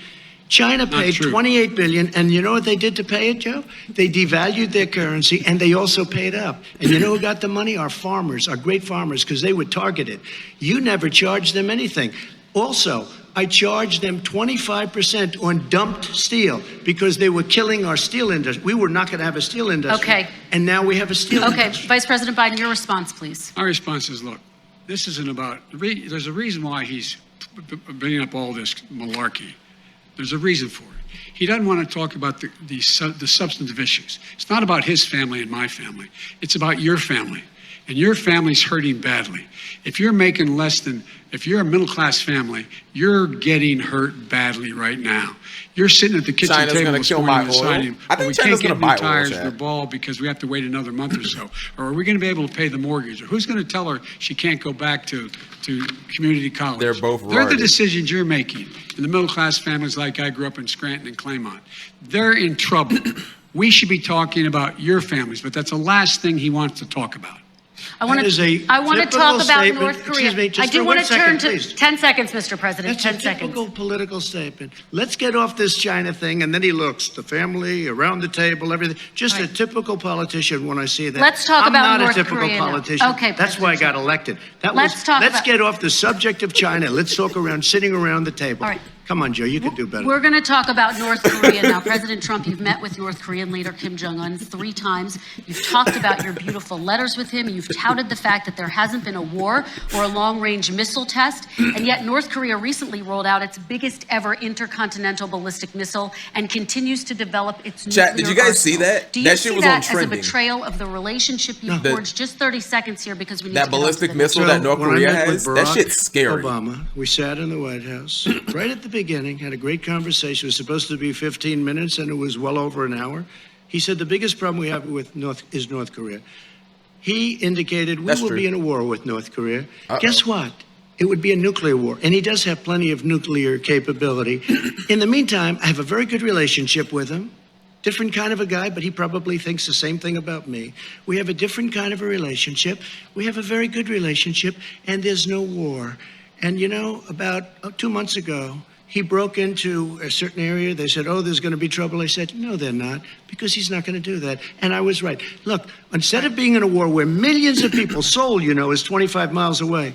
China paid true. $28 billion, and you know what they did to pay it, Joe? They devalued their currency, and they also paid up. And you know who got the money? Our farmers, our great farmers, because they were targeted. You never charged them anything. Also, I charged them 25% on dumped steel because they were killing our steel industry. We were not going to have a steel industry. Okay. And now we have a steel Okay, industry. Vice President Biden, your response, please. My response is, look, this isn't about, there's a reason why he's bringing up all this malarkey. There's a reason for it. He doesn't want to talk about the substantive issues. It's not about his family and my family. It's about your family. And your family's hurting badly. If you're making less than, if you're a middle-class family, you're getting hurt badly right now. You're sitting at the kitchen China's table gonna this kill morning my deciding, oil. I think we China's can't gonna get buy new oil, tires Chad. for the ball because we have to wait another month or so. Or are we going to be able to pay the mortgage? Or who's going to tell her she can't go back to community college? They're both They're the retarded. decisions you're making. And the middle-class families like I grew up in Scranton and Claymont, they're in trouble. We should be talking about your families, but that's the last thing he wants to talk about. I want That is a to talk typical about statement. North Korea. Excuse me, just I do for want 1 to turn second, to please. 10 seconds, Mr. President. That's 10 a seconds. typical political statement. Let's get off this China thing, and then he looks, the family, around the table, everything. Just All a right. typical politician when I see that. Let's talk I'm about not North a typical Korea now. politician. Okay, That's why I President got elected. Let's talk Let's about- get off the subject of China. Let's talk around, sitting around the table. All right. Come on, Joe, you can do better. We're going to talk about North Korea now. President Trump, you've met with North Korean leader Kim Jong-un 3 times. You've talked about your beautiful letters with him. You've touted the fact that there hasn't been a war or a long-range missile test. And yet North Korea recently rolled out its biggest ever intercontinental ballistic missile and continues to develop its nuclear Chat, did you guys see arsenal. that? Do you That see shit was that on as a trending. betrayal of the relationship you've The- forged? Just 30 seconds here because we need That to get on to ballistic the next missile that North when I Korea met with has, that Barack shit's scary. Obama, we sat in the White House right at the beginning, had a great conversation. It was supposed to be 15 minutes, and it was well over an hour. He said the biggest problem we have with North Korea. He indicated we That's will true. be in a war with North Korea. Uh-oh. Guess what? It would be a nuclear war, and he does have plenty of nuclear capability. In the meantime, I have a very good relationship with him. Different kind of a guy, but he probably thinks the same thing about me. We have a different kind of a relationship. We have a very good relationship, and there's no war. And you know, about 2 months ago, he broke into a certain area. They said, oh, there's going to be trouble. I said, no, they're not, because he's not going to do that. And I was right. Look, instead of being in a war where millions of people, Seoul, you know, is 25 miles away,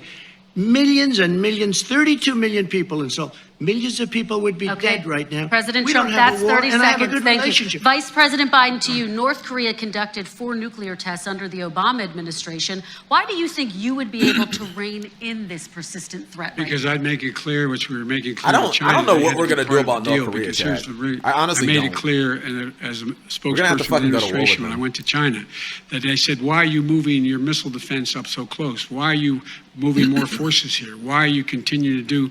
millions and millions, 32 million people in Seoul, millions of people would be dead right now. President We Trump, don't have that's a war, 30 and I have a seconds. good Thank relationship. you. Vice President Biden, to you. North Korea conducted 4 nuclear tests under the Obama administration. Why do you think you would be able to rein in this persistent threat right Because now? I'd make it clear, which we were making clear I don't- with China. I don't know they what had we're to be gonna do part of about the North deal, Korea, because Chad. here's the I honestly I made don't. it clear, and as a gonna have to spokesperson for fucking the go to war with administration, when I them. went to China, that they said, why are you moving your missile defense up so close? Why are you moving more forces here? Why are you continuing to do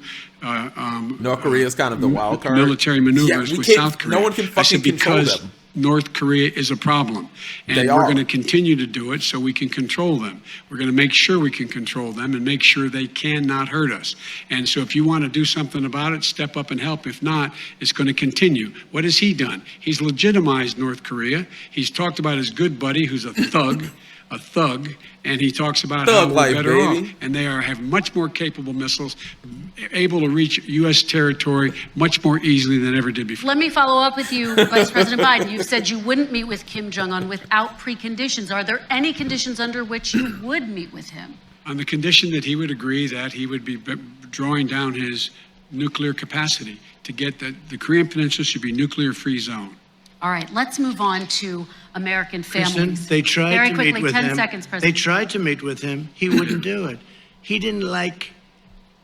North Korea is kind of the wild card. military maneuvers Yeah, we with can't- South Korea? no one can I fucking said, control because them. North Korea is a problem, and They we're are. going to continue to do it so we can control them. We're going to make sure we can control them and make sure they cannot hurt us. And so if you want to do something about it, step up and help. If not, it's going to continue. What has he done? He's legitimized North Korea. He's talked about his good buddy, who's a thug, and he talks about how Thug we're life, better off. baby. And they have much more capable missiles, able to reach U.S. territory much more easily than ever did before. Let me follow up with you, Vice President Biden. You've said you wouldn't meet with Kim Jong-un without preconditions. Are there any conditions under which you would meet with him? On the condition that he would agree that he would be drawing down his nuclear capacity to get the Korean Peninsula should be nuclear-free zone. All right, let's move on to American Kristen, families. they tried Very to quickly, meet with 10 him. seconds, They President. tried to meet with him. He wouldn't do it. He didn't like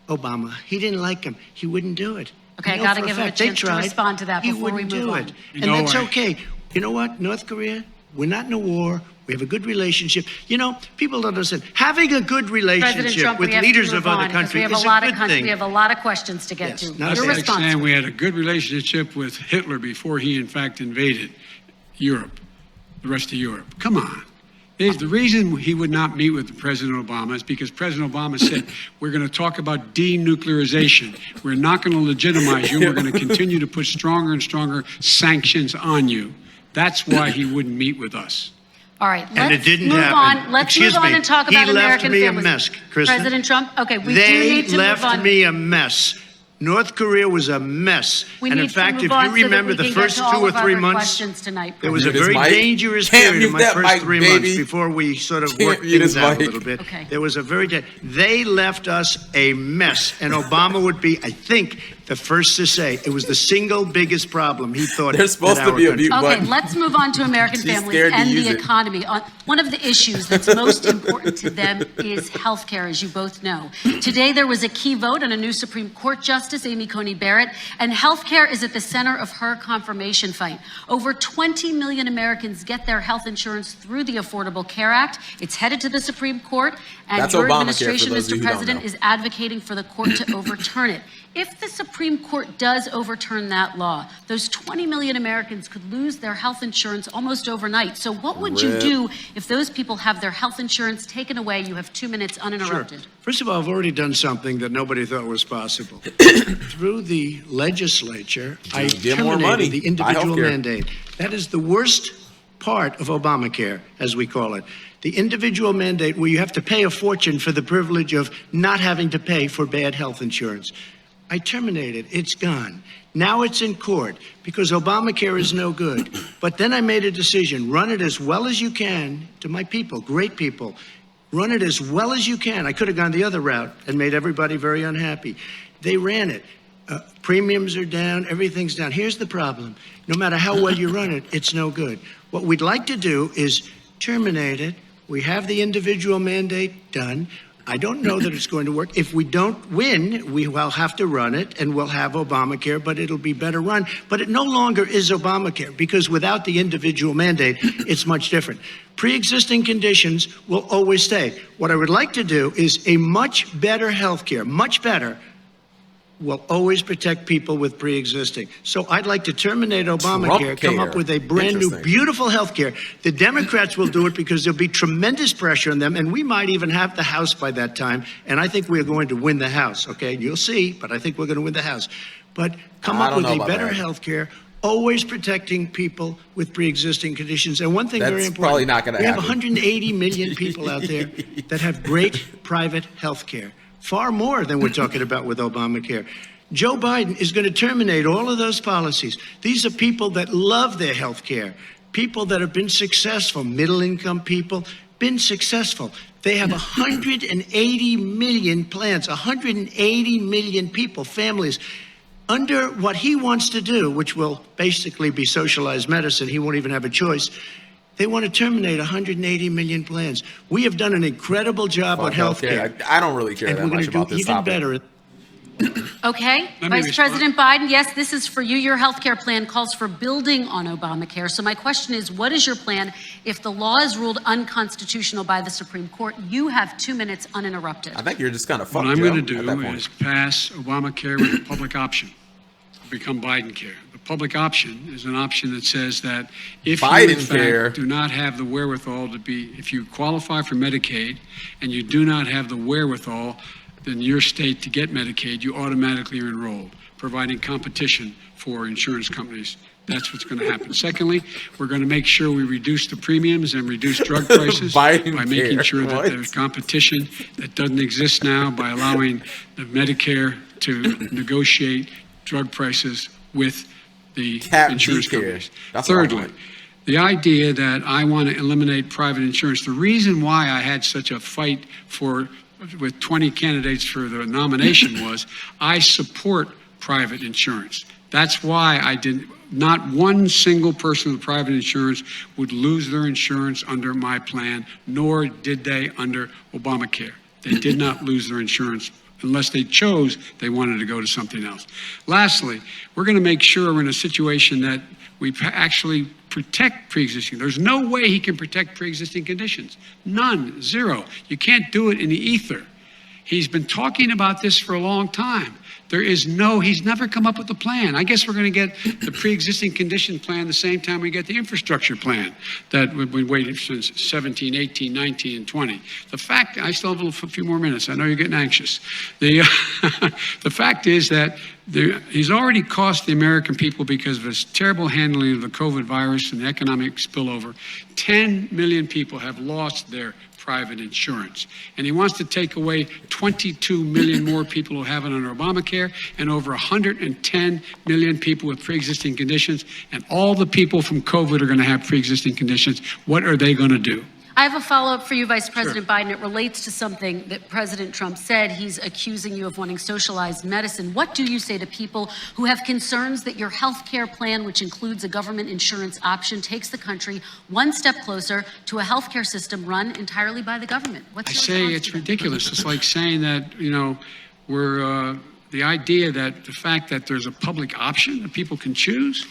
Obama. He didn't like him. He wouldn't do it. Okay, I know gotta for give him a fact, they chance to tried. respond to that He before we wouldn't move do on. it. You And know that's why? okay. You know what, North Korea? We're not in a war. We have a good relationship. You know, people don't understand. Having a good President relationship Trump, with we have leaders to move of other on, 'cause countries we have is a lot a of good thing. We have a lot of questions to get Yes, to. not That's Your like saying response. we had a good relationship with Hitler before he, in fact, invaded Europe. the rest of Europe. Come on. The reason he would not meet with President Obama is because President Obama said, we're going to talk about denuclearization. We're not going to legitimize you. We're going to continue to put stronger and stronger sanctions on you. That's why he wouldn't meet with us. All right, And it didn't move happen. on. Let's Excuse move on me. and talk about He left American me families. a mess, Kristen. President Trump, okay, we do They need to move on. left me a mess. North Korea was a mess. We And in need to fact, move if on you so that remember we the can get first to 2 all or of 3 our months, questions tonight. there was a Mute his very mic. dangerous Can't period mute in my that first mic, 3 baby. months before we sort of Can't worked mute things his out a mic. little bit. Okay. There was a they left us a mess. And Obama would be, I think, the first to say it was the single biggest problem he thought There's supposed that to our be a country- mute Okay, button. let's move on to American She's families scared to and use the it. economy. One of the issues that's most important to them is health care, as you both know. Today, there was a key vote on a new Supreme Court Justice, Amy Coney Barrett, and health care is at the center of her confirmation fight. Over 20 million Americans get their health insurance through the Affordable Care Act. It's headed to the Supreme Court, and That's your Obamacare, administration, for those of you Mr. who don't President, know. is advocating for the court to overturn it. If the Supreme Court does overturn that law, those 20 million Americans could lose their health insurance almost overnight. So what would you Rip. do if those people have their health insurance taken away? You have 2 minutes uninterrupted. Sure. First of all, I've already done something that nobody thought was possible. Through the legislature, I Get more money. terminated the Buy individual healthcare. mandate. That is the worst part of Obamacare, as we call it. The individual mandate where you have to pay a fortune for the privilege of not having to pay for bad health insurance. I terminated. It's gone. Now it's in court because Obamacare is no good. But then I made a decision. Run it as well as you can to my people, great people. Run it as well as you can. I could have gone the other route and made everybody very unhappy. They ran it. Premiums are down. Everything's down. Here's the problem. No matter how well you run it, it's no good. What we'd like to do is terminate it. We have the individual mandate done. I don't know that it's going to work. If we don't win, we will have to run it, and we'll have Obamacare, but it'll be better run. But it no longer is Obamacare, because without the individual mandate, it's much different. Pre-existing conditions will always stay. What I would like to do is a much better health care, much better, will always protect people with pre-existing. So I'd like to terminate Obamacare, come up with a brand new, Interesting. beautiful health care. The Democrats will do it because there'll be tremendous pressure on them, and we might even have the House by that time, and I think we're going to win the House, okay? You'll see, but I think we're going to win the House. But come I up don't with know a about better that. health care, always protecting people with pre-existing conditions. And one thing very That's important, probably not gonna we have happen. 180 million people out there that have great private health care, far more than we're talking about with Obamacare. Joe Biden is going to terminate all of those policies. These are people that love their health care, people that have been successful, middle-income people, been successful. They have 180 million plans, 180 million people, families, under what he wants to do, which will basically be socialized medicine. He won't even have a choice. They want to terminate 180 million plans. We have done an incredible job on Fuck health healthcare. care. I don't really care And that we're much going to about do this even topic. better. Okay, Let me Vice respond. President Biden, yes, this is for you. Your health care plan calls for building on Obamacare. So my question is, what is your plan if the law is ruled unconstitutional by the Supreme Court? You have 2 minutes uninterrupted. I think you're just kind of What fucked, I'm Joe, going to at that do point. is pass Obamacare with a public option, become Biden care. The public option is an option that says that if you in Biden care. fact do not have the wherewithal to be, if you qualify for Medicaid and you do not have the wherewithal in your state to get Medicaid, you automatically are enrolled, providing competition for insurance companies. That's what's going to happen. Secondly, we're going to make sure we reduce the premiums and reduce drug prices Biden by making care. sure that What? there's competition that doesn't exist now by allowing the Medicare to negotiate drug prices with the Cap insurance G care. companies. That's what I Thirdly, want. the idea that I want to eliminate private insurance, the reason why I had such a fight with 20 candidates for the nomination was I support private insurance. That's why I didn't. Not one single person with private insurance would lose their insurance under my plan, nor did they under Obamacare. They did not lose their insurance unless they chose they wanted to go to something else. Lastly, we're going to make sure we're in a situation that we actually protect pre-existing. There's no way he can protect pre-existing conditions. None, zero. You can't do it in the ether. He's been talking about this for a long time. He's never come up with a plan. I guess we're going to get the pre-existing condition plan the same time we get the infrastructure plan that we've been waiting since 17, 18, 19, and 20. I still have a few more minutes. I know you're getting anxious. The fact is that he's already cost the American people, because of his terrible handling of the COVID virus and the economic spillover, 10 million people have lost their private insurance. And he wants to take away 22 million more people who have it under Obamacare, and over 110 million people with pre-existing conditions. And all the people from COVID are going to have pre-existing conditions. What are they going to do? I have a follow-up for you, Vice President Biden. It relates to something that President Trump said. He's accusing you of wanting socialized medicine. What do you say to people who have concerns that your health care plan, which includes a government insurance option, takes the country one step closer to a health care system run entirely by the government? I say it's ridiculous. It's like saying that, the idea that the fact that there's a public option that people can choose,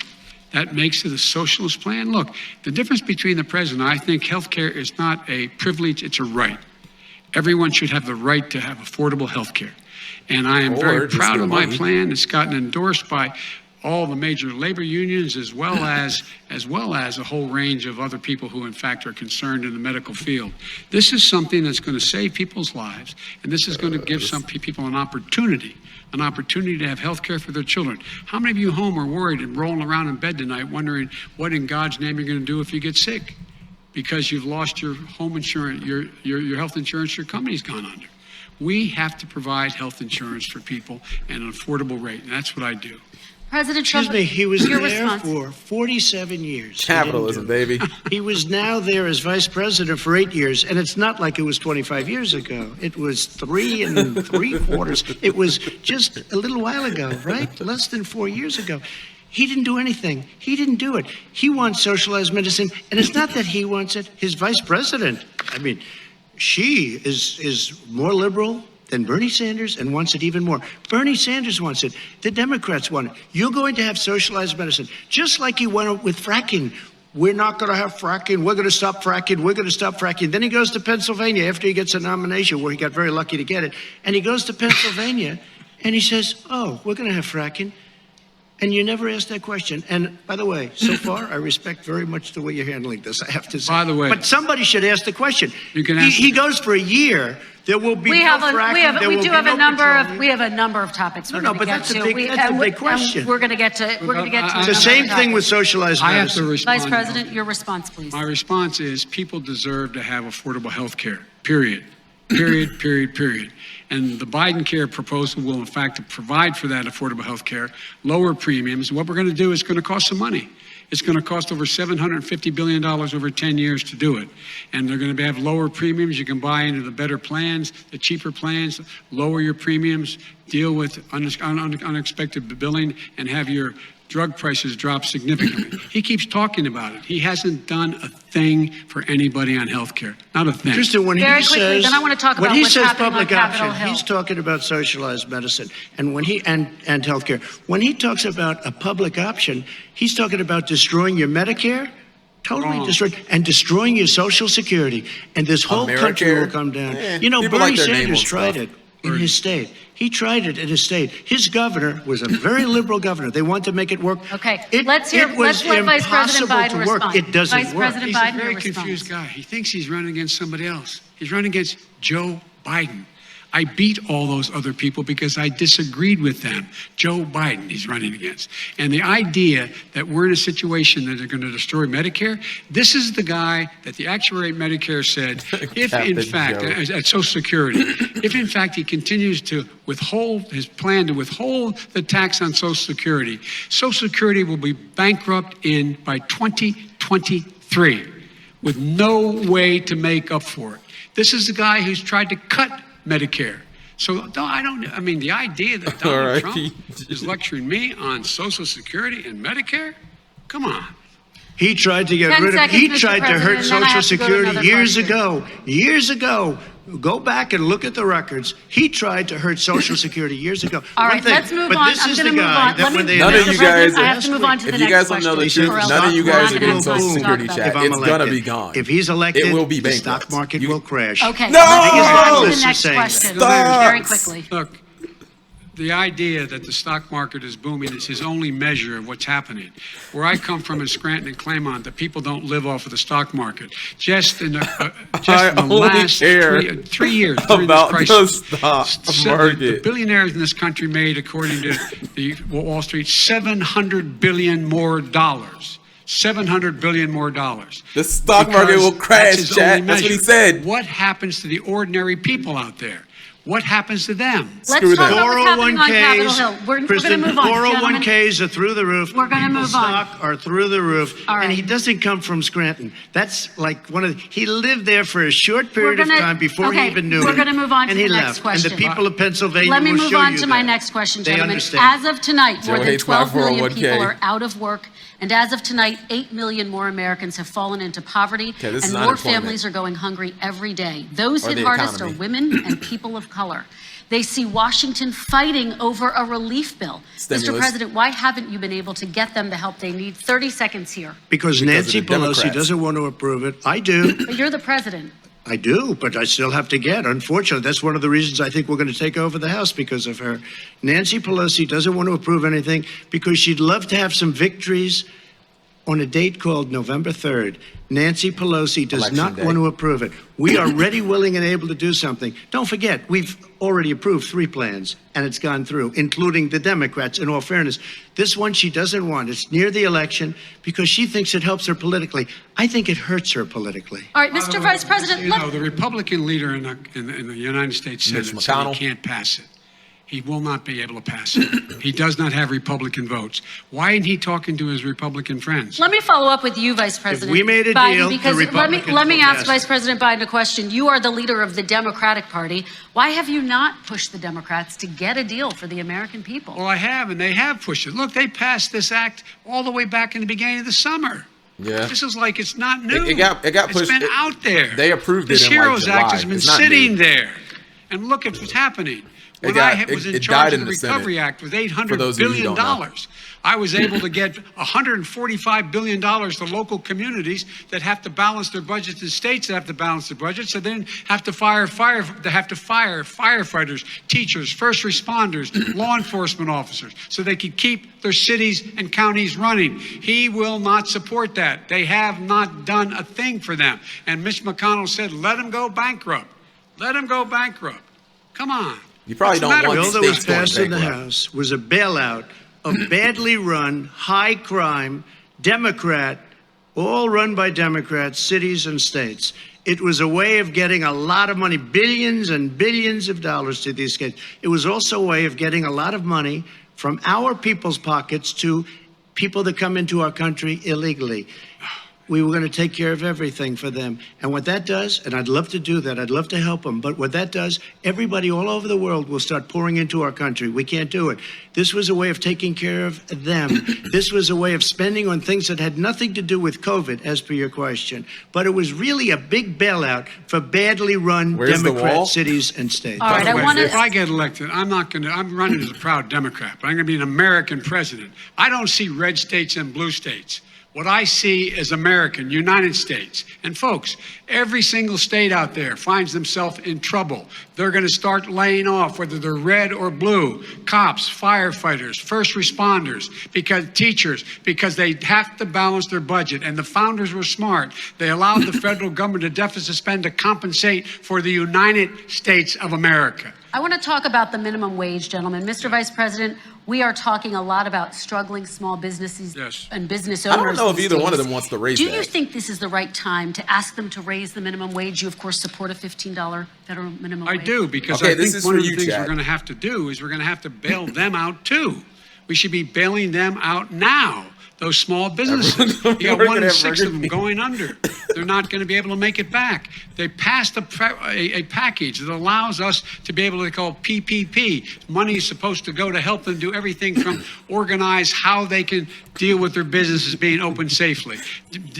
that makes it a socialist plan. Look, the difference between the president, I think health care is not a privilege, it's a right. Everyone should have the right to have affordable health care. And I am very proud of my plan. It's gotten endorsed by all the major labor unions, as well as a whole range of other people who in fact are concerned in the medical field. This is something that's going to save people's lives, and this is going to give some people an opportunity to have health care for their children. How many of you home are worried and rolling around in bed tonight wondering what in God's name you're going to do if you get sick? Because you've lost your home insurance, your health insurance your company's gone under. We have to provide health insurance for people at an affordable rate, and that's what I do. President Trump, he was there response. for 47 years. Capitalism, baby. He was now there as vice president for 8 years, and it's not like it was 25 years ago. It was 3 3/4. It was just a little while ago, right? Less than 4 years ago. He didn't do anything. He didn't do it. He wants socialized medicine, and it's not that he wants it. His vice president, she is more liberal than Bernie Sanders and wants it even more. Bernie Sanders wants it. The Democrats want it. You're going to have socialized medicine, just like he went with fracking. We're not going to have fracking. We're going to stop fracking. We're going to stop fracking. Then he goes to Pennsylvania after he gets a nomination, where he got very lucky to get it. And he goes to Pennsylvania and he says, oh, we're going to have fracking. And you never asked that question. And by the way, so far, I respect very much the way you're handling this, I have to say. By the way. But somebody should ask the question. You can ask he goes for a year. There will be no fracking. We have a number of topics we're going to get to. That's a big question. We're going to get to. It's the same thing with socialized medicine. I have to respond. Vice President, your response, please. My response is people deserve to have affordable health care, period. Period, period, period. And the Biden care proposal will, in fact, provide for that affordable health care, lower premiums. What we're going to do is going to cost some money. It's going to cost over $750 billion over 10 years to do it. And they're going to have lower premiums. You can buy into the better plans, the cheaper plans, lower your premiums, deal with unexpected billing, and have your drug prices drop significantly. He keeps talking about it. He hasn't done a thing for anybody on health care. Not a thing. Tristan, when Very he quickly, says, then I want to talk about when he what's says happening public on Capitol option, Hill. he's talking about socialized medicine. And when and health care. When he talks about a public option, he's talking about destroying your Medicare, totally destroyed, and destroying your Social Security. And this whole country will come down. Bernie Sanders tried it in his state. He tried it in his state. His governor was a very liberal governor. They wanted to make it work. Okay, let's let Vice President Biden respond. It doesn't Vice work. President He's Biden, a very your confused response. guy. He thinks he's running against somebody else. He's running against Joe Biden. I beat all those other people because I disagreed with them. Joe Biden he's running against. And the idea that we're in a situation that they're going to destroy Medicare, this is the guy that the actuary at Medicare said, if in fact, at Social Security, if in fact he continues to withhold his plan to withhold the tax on Social Security will be bankrupt by 2023 with no way to make up for it. This is the guy who's tried to cut Medicare. So the idea that Donald Trump is lecturing me on Social Security and Medicare, come on. He tried to get rid of. He tried to hurt Social Security years ago. Years ago, Go back and look at the records. He tried to hurt Social Security years ago. All right, let's move on. This I'm is going to the move guy on. that when they None of you guys. I have to move on to the If next you guys don't know the question, truth, or else none of you we're guys not are gonna getting have Social time to talk Security about check. it. I'm It's gonna elected. be gone. If he's elected, it will be the bankrupt. stock market will crash. Okay, No! let's move on to This the is next saying- question Stop. very quickly. Look, the idea that the stock market is booming is his only measure of what's happening. Where I come from in Scranton and Claymont, the people don't live off of the stock market. Just in the only last care 3 years during about this the crisis, stock the market. billionaires in this country made, according to the Wall Street, $700 billion more dollars. $700 billion more dollars. The stock market will crash, his Chad. only That's what he measure. said. What happens to the ordinary people out there? What happens to them? Let's Screw talk that. about what's happening on Capitol Hill. 401ks, We're going to Kristen, move on, gentlemen. 401ks are through the roof. We're gonna People's move on. stock are through the roof. All right. And he doesn't come from Scranton. That's like he lived there for a short period We're gonna- of time before he okay, even knew we're it. gonna move on to and the he next left. question. And the people of Pennsylvania Let me will move show on you to my that. next question, They gentlemen. understand. As of tonight, more Joe than hates my 12 million 401k. people are out of work. And as of tonight, 8 million more Americans have fallen into poverty. Okay, this and is more unemployment. families are going hungry every day. Those Or hit the hardest economy. are women and people of color. They see Washington fighting over a relief bill. Mr. Stimulus. President, why haven't you been able to get them the help they need? 30 seconds here. Because of Nancy the Pelosi Democrats. doesn't want to approve it. I do. But you're the president. I do, but I still have to get. Unfortunately, that's one of the reasons I think we're going to take over the House because of her. Nancy Pelosi doesn't want to approve anything because she'd love to have some victories on a date called November 3rd. Nancy Pelosi does Election not day. want to approve it. We are ready, willing, and able to do something. Don't forget, we've already approved 3 plans, and it's gone through, including the Democrats, in all fairness. This one she doesn't want. It's near the election because she thinks it helps her politically. I think it hurts her politically. All right, Mr. Vice President, You know, the Republican leader in the United States Mitch Senate said McConnell. he can't pass it. He will not be able to pass it. He does not have Republican votes. Why isn't he talking to his Republican friends? let me follow up with you, Vice President we made a Biden, deal, the because Republicans let me will ask pass Vice it. President Biden a question. You are the leader of the Democratic Party. Why have you not pushed the Democrats to get a deal for the American people? Well, I have, and they have pushed it. Look, they passed this act all the way back in the beginning of the summer. Yeah. This is like it's not new. It got pushed. It's been out there. They approved it this in, like, HEROES Act July. has been It's not sitting new. there. And look at what's happening. When got- I was in it charge died of in the the Senate, Recovery Act with for $800 those of you who billion, don't know. I was able to get $145 billion to local communities that have to balance their budgets and states that have to balance their budgets. So then have to fire firefighters, teachers, first responders, law enforcement officers, so they can keep their cities and counties running. He will not support that. They have not done a thing for them. And Mitch McConnell said, let them go bankrupt. Let them go bankrupt. Come on. You probably What's the don't matter want with bill you? that was states going passed in the bankrupt. House was a bailout of badly run, high crime, Democrat, all run by Democrats, cities and states. It was a way of getting a lot of money, billions and billions of dollars to these states. It was also a way of getting a lot of money from our people's pockets to people that come into our country illegally. We were going to take care of everything for them. And what that does, and I'd love to do that, I'd love to help them, but what that does, everybody all over the world will start pouring into our country. We can't do it. This was a way of taking care of them. This was a way of spending on things that had nothing to do with COVID, as per your question. But it was really a big bailout for badly run Where's the wall? Democrat cities and states. All right, By the I way, want if to. I get elected, I'm running as a proud Democrat, but I'm going to be an American president. I don't see red states and blue states. What I see is American, United States. And folks, every single state out there finds themselves in trouble. They're going to start laying off, whether they're red or blue, cops, firefighters, first responders, because they have to balance their budget. And the founders were smart. They allowed the federal government to deficit spend to compensate for the United States of America. I want to talk about the minimum wage, gentlemen. Mr. Vice President, we are talking a lot about struggling small businesses Yes. and business I owners. don't know if these either one of days. them wants to raise Do that. you think this is the right time to ask them to raise the minimum wage? You, of course, support a $15 federal minimum I wage. do, because Okay, I this think is one for of the you, things Chad. we're going to have to do is we're going to have to bail them out too. We should be bailing them out now. those small businesses. You got 1 in 6 of them going under. They're not going to be able to make it back. They passed a package that allows us to be able to call PPP. Money is supposed to go to help them do everything from organize how they can deal with their businesses being open safely.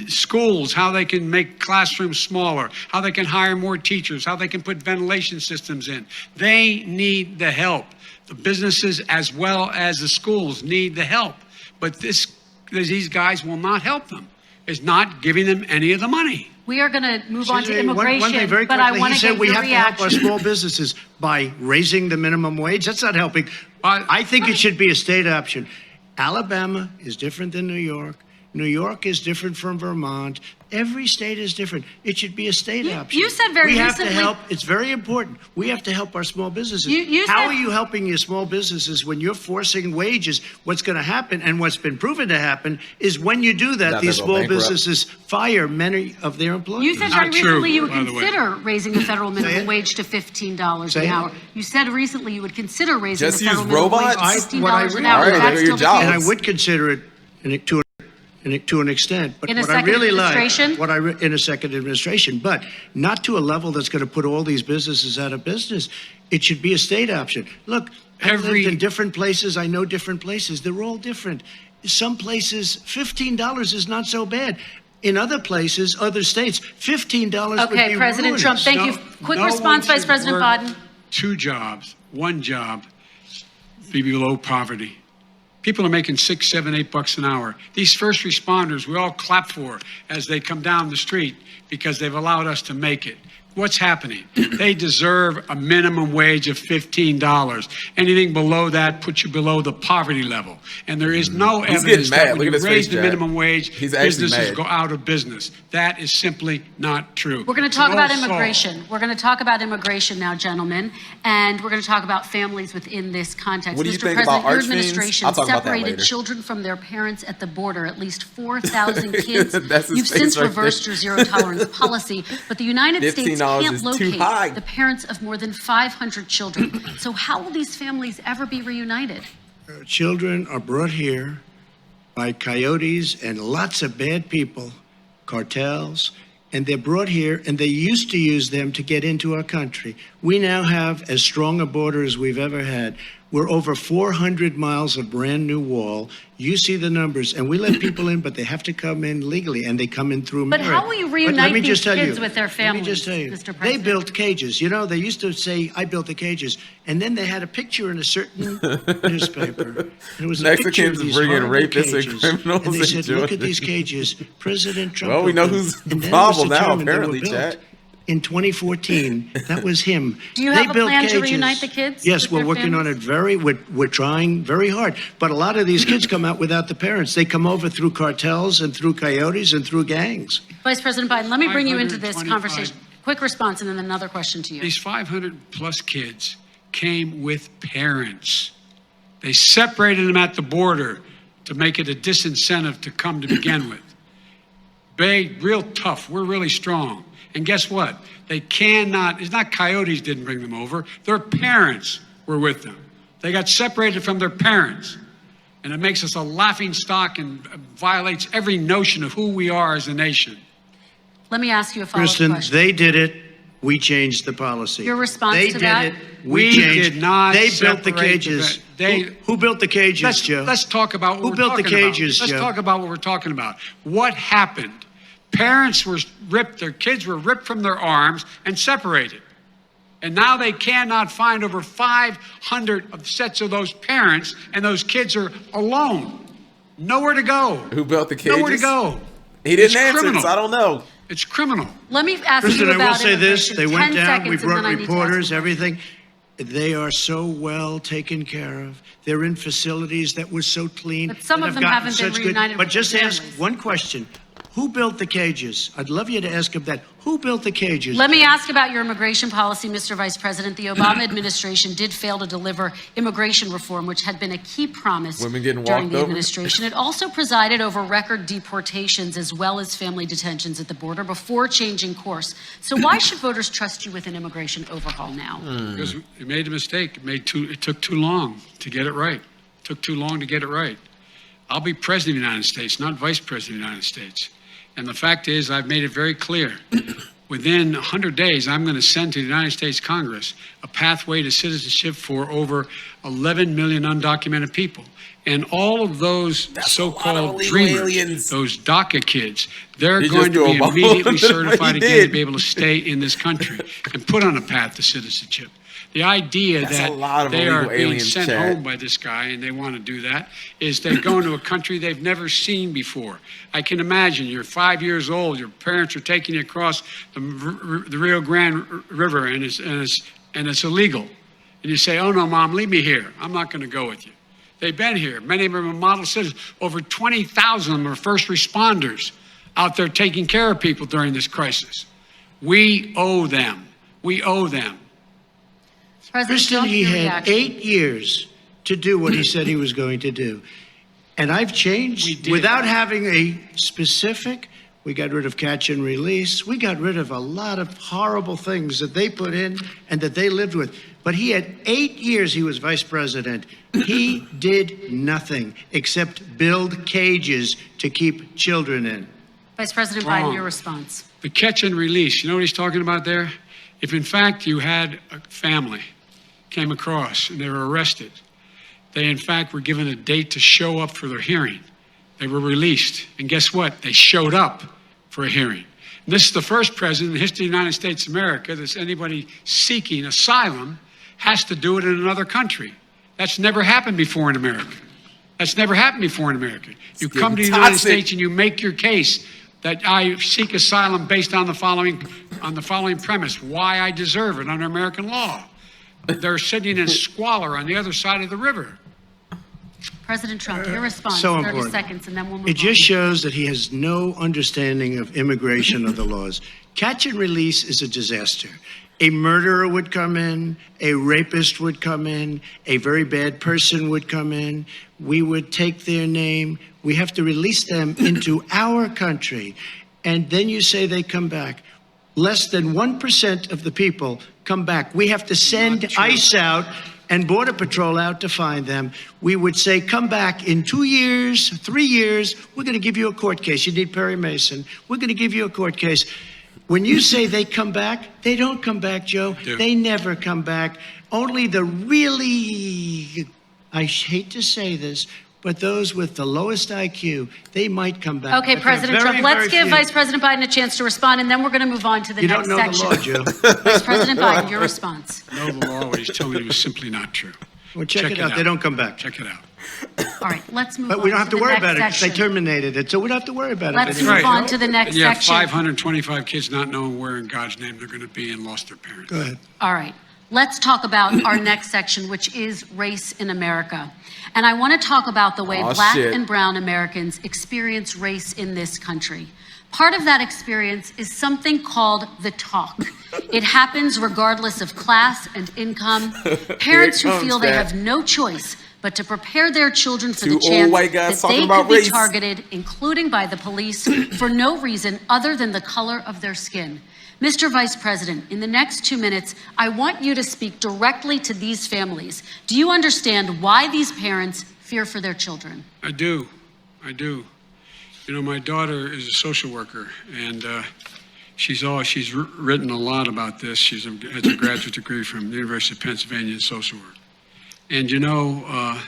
Schools, how they can make classrooms smaller, how they can hire more teachers, how they can put ventilation systems in. They need the help. The businesses as well as the schools need the help. But these guys will not help them. It's not giving them any of the money. We are going to move on to immigration, one thing very but quickly, I want he to said get we your have to help our reaction. small businesses by raising the minimum wage. That's not helping. I think it should be a state option. Alabama is different than New York. New York is different from Vermont. Every state is different. It should be a state option. You said very we have recently. to help. It's very important. We have to help our small businesses. You How said- are you helping your small businesses when you're forcing wages? What's going to happen, and what's been proven to happen, is when you do that, That these they'll small bankrupt. businesses fire many of their employees. You said Not very true, recently you would by the way. consider raising the federal minimum it. wage to $15 Say an it. hour. You said recently you would consider raising Just the federal use minimum wage robots? to What I $15 an really- hour. All right, Is there that go still your the job. case? And I would consider it to an extent, but In a what I second really administration? like, in a second administration, but not to a level that's going to put all these businesses out of business. It should be a state option. Look, I've lived in different places. I know different places. They're all different. Some places, $15 is not so bad. In other places, other states, $15 would be Okay, President ruinous. Trump, thank you. Quick response, one Vice should President work Biden. 2 jobs, 1 job, be below poverty. People are making $6, $7, $8 an hour. These first responders, we all clap for as they come down the street because they've allowed us to make it. What's happening? They deserve a minimum wage of $15. Anything below that puts you below the poverty level. And there is no He's evidence getting mad. that when Look you at his raise face, the Jack. minimum wage, He's actually businesses mad. go out of business. That is simply not true. We're going to It's talk an about old saw. immigration. We're going to talk about immigration now, gentlemen, and we're going to talk about families within this context. What do you Mr. think President, about your archfiends? administration I'll talk about that separated later. children from their parents at the border. At least 4,000 kids. That's his You've face since right reversed there. your zero tolerance policy, but the United States $15 can't is too locate high. the parents of more than 500 children. So how will these families ever be reunited? Children are brought here by coyotes and lots of bad people, cartels, and they're brought here, and they used to use them to get into our country. We now have as strong a border as we've ever had. We're over 400 miles of brand new wall. You see the numbers, and we let people in, but they have to come in legally, and they come in through But merit. how will you But reunite let me these just tell kids you, with their Let families, me just tell you, Mr. they President? built cages. You know, they used to say, I built the cages, and then they had a picture in a certain newspaper. And it was a picture of Mexicans these bringing horrible rapists and cages. criminals And they said, into look it. at these cages. President Trump Well, we built know them. who's the And then it was problem now, determined they were apparently, built Jack. in 2014. That was him. Do you They have a built plan to cages. reunite the kids Yes, with we're their working on it families? we're trying very hard. But a lot of these kids come out without the parents. They come over through cartels and through coyotes and through gangs. Vice President Biden, let me bring you into this 525 conversation. Quick response and then another question to you. These 500 plus kids came with parents. They separated them at the border to make it a disincentive to come to begin with. Real tough. We're really strong. And guess what? They cannot, it's not coyotes didn't bring them over. Their parents were with them. They got separated from their parents. And it makes us a laughing stock and violates every notion of who we are as a nation. Let me ask you a follow-up Kristen, question. they did it. We changed the policy. Your response they to that? did it. We changed. did not They built the separate the cages. vet- they- who built the cages, Joe? Let's talk about what Who we're built the talking about. cages, Let's Joe? talk about what we're talking about. What happened? Parents were ripped, their kids were ripped from their arms and separated. And now they cannot find over 500 of sets of those parents, and those kids are alone. Nowhere to go. Who built the cages? Nowhere to go. He didn't It's answer, criminal. so I don't know. It's criminal. Let me ask Kristen, you I about will say this. immigration. They went 10 down. seconds, We and brought then I need to ask reporters, you. everything. They are so well taken care of. They're in facilities that were so clean. But some and of have them gotten haven't been such reunited But with just their ask families. one question. Who built the cages? I'd love you to ask him that. Who built the cages? Let me ask about your immigration policy, Mr. Vice President. The Obama administration did fail to deliver immigration reform, which had been a key promise Women getting during walked the over? administration. It also presided over record deportations as well as family detentions at the border before changing course. So why should voters trust you with an immigration overhaul now? Because we made a mistake. It took too long to get it right. It took too long to get it right. I'll be president of the United States, not vice president of the United States. And the fact is, I've made it very clear. Within 100 days, I'm going to send to the United States Congress a pathway to citizenship for over 11 million undocumented people. And all of those so-called dreamers, aliens. those DACA kids, they're He going just to be threw a ball immediately into what he certified again did. to be able to stay in this country and put on a path to citizenship. The idea That's a lot that of they are illegal being aliens, sent Chad. home by this guy and they want to do that is they're going to a country they've never seen before. I can imagine you're 5 years old, your parents are taking you across the Rio Grande River and it's illegal. And you say, oh no, Mom, leave me here. I'm not going to go with you. They've been here. Many of them are model citizens. Over 20,000 of them are first responders out there taking care of people during this crisis. We owe them. We owe them. President Kristen, Trump, he your had reaction. 8 years to do what he said he was going to do. And I've We changed did. without having a specific. We got rid of catch and release. We got rid of a lot of horrible things that they put in and that they lived with. But he had 8 years he was vice president. He did nothing except build cages to keep children in. Vice President Wrong. Biden, your response. The catch and release, you know what he's talking about there? If in fact you had a family came across and they were arrested, they in fact were given a date to show up for their hearing. They were released. And guess what? They showed up for a hearing. And this is the first president in the history of the United States of America that anybody seeking asylum has to do it in another country. That's never happened before in America. That's never happened before in America. You come to the United toxic. States and you make your case that I seek asylum based on the following premise: why I deserve it under American law. They're sitting in squalor on the other side of the river. President Trump, your response. So 30 important. seconds, and then we'll move It just on. shows that he has no understanding of immigration or the laws. Catch and release is a disaster. A murderer would come in, a rapist would come in, a very bad person would come in. We would take their name. We have to release them into our country. And then you say they come back. Less than 1% of the people come back. We have to send Not true. ICE out and Border Patrol out to find them. We would say, come back in 2 years, 3 years. We're going to give you a court case. You need Perry Mason. We're going to give you a court case. When you say they come back, they don't come back, Joe. Yeah. They never come back. Only the really, I hate to say this, but those with the lowest IQ, they might come back. Okay, But they're President very, Trump, let's very give few. Vice President Biden a chance to respond, and then we're going to move on to the You next don't know section. the law, Joe. Vice President Biden, your response. Know the law, what he's telling you is simply not true. Well, check it out. They don't come back. Check it out. All right, let's move on But we don't have to the worry next about it because they section. terminated it, so we don't have to worry about Let's it. move anymore. on to the next And you have section. 525 kids not knowing where in God's name they're going to be and lost their parents. Go ahead. All right. Let's talk about our next section, which is race in America. And I want to talk about the way Aw, Black shit. and brown Americans experience race in this country. Part of that experience is something called the talk. It happens regardless of class and income. Parents who comes, feel they Dad. have no choice but to prepare their children for Two the old chance white guys that they talking could about be race. targeted, including by the police, for no reason other than the color of their skin. Mr. Vice President, in the next 2 minutes, I want you to speak directly to these families. Do you understand why these parents fear for their children? I do. I do. You know, my daughter is a social worker, and she's written a lot about this. She has a graduate degree from the University of Pennsylvania in social work. And you know,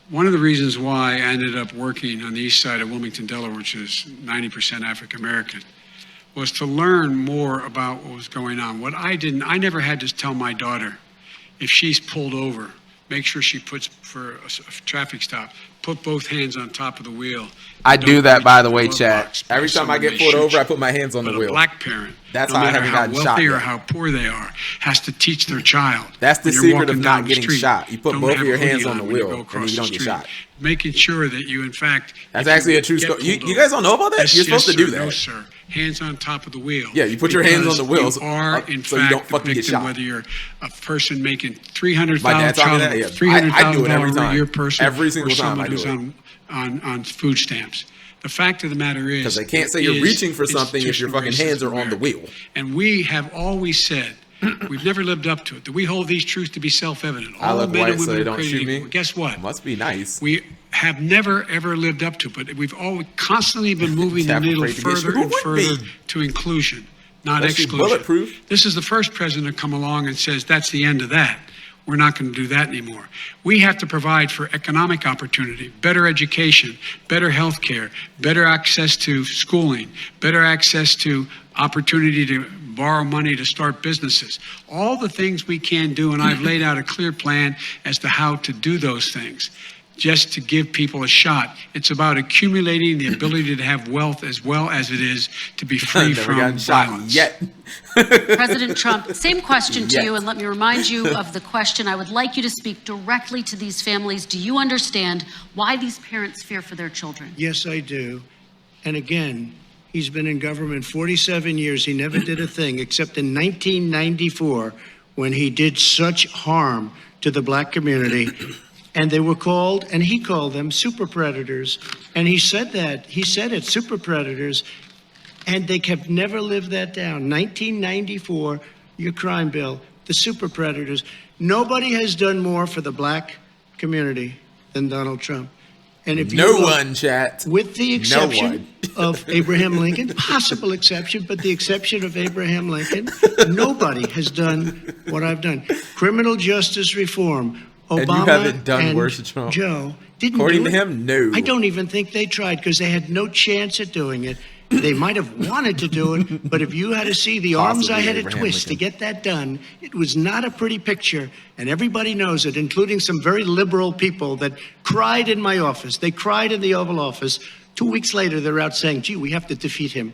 one of the reasons why I ended up working on the east side of Wilmington, Delaware, which is 90% African American, was to learn more about what was going on. I never had to tell my daughter, if she's pulled over, make sure she puts, for a traffic stop, put both hands on top of the wheel. I Don't do that, reach by in the way, glove Chad. box Every because time I someone get may pulled shoot over, you. I put my hands on the But wheel. a black parent, That's no how I matter haven't how gotten shot wealthy or yet. how poor they are, has to teach their child. That's the when you're secret of walking not down the getting street, shot. You put don't both of have your a hoodie hands on the when you wheel, go and across you don't the get street. shot. Making sure that you, in fact, That's if actually you a true get story. You pulled guys over- don't know about that? Yes, You're supposed yes, to do sir. that. No, sir. Hands on top of the wheel. Yeah, you put your hands on the Because wheels, You are, in so you fact, don't fucking the get victim, shot. whether you're a person making My dad taught me that, yeah. I do it every $300,000 a time. year person, Every single or time I someone do who's on food stamps. The fact of the matter is, Because they can't say you're is reaching for something if your fucking institutional hands are racism on the America. wheel. And we have always said, we've never lived up to it, that we hold these truths to be self-evident. I All look men white and so women they are don't created shoot me. equal. Guess what? Must be nice. We have never, ever lived up to. But we've always constantly been moving the needle further and further to inclusion, not exclusion. Bulletproof. This is the first president to come along and says, that's the end of that. We're not going to do that anymore. We have to provide for economic opportunity, better education, better health care, better access to schooling, better access to opportunity to borrow money to start businesses. All the things we can do, and I've laid out a clear plan as to how to do those things, just to give people a shot. It's about accumulating the ability to have wealth as well as it is to be free from violence. President Trump, same question to you, and let me remind you of the question. I would like you to speak directly to these families. Do you understand why these parents fear for their children? Yes, I do. And again, he's been in government 47 years. He never did a thing except in 1994 when he did such harm to the black community. And they were called, and he called them super predators. And he said that. He said it, super predators. And they kept never lived that down. 1994, your crime bill, the super predators. Nobody has done more for the black community than Donald Trump. And if no one, chat. With the exception of Abraham Lincoln, possible exception, but the exception of Abraham Lincoln, nobody has done what I've done. Criminal justice reform. Obama and you haven't done worse than Trump. Joe didn't According do to it. him, no. I don't even think they tried because they had no chance at doing it. They might have wanted to do it, but if you had to see the arms I had to twist to get that done, it was not a pretty picture, and everybody knows it, including some very liberal people that cried in my office. They cried in the Oval Office. 2 weeks later, they're out saying, gee, we have to defeat him.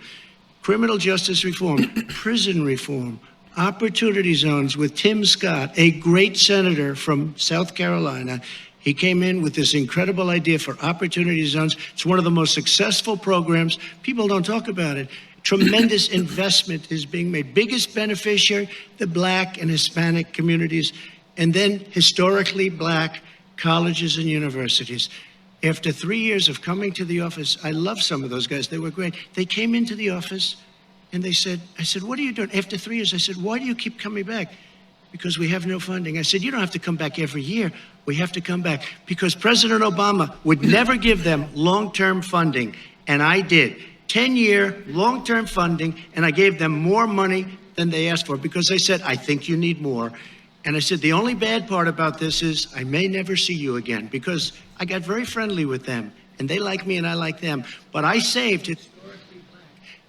Criminal justice reform, prison reform, opportunity zones with Tim Scott, a great senator from South Carolina. He came in with this incredible idea for opportunity zones. It's one of the most successful programs. People don't talk about it. Tremendous investment is being made. Biggest beneficiary, the black and Hispanic communities, and then historically black colleges and universities. After 3 years of coming to the office, I love some of those guys. They were great. They came into the office and they said, I said, what are you doing? After 3 years, I said, why do you keep coming back? Because we have no funding. I said, you don't have to come back every year. We have to come back because President Obama would never give them long-term funding. And I did. 10-year long-term funding, and I gave them more money than they asked for because I said, I think you need more. And I said, the only bad part about this is I may never see you again because I got very friendly with them, and they like me and I like them. But I saved it.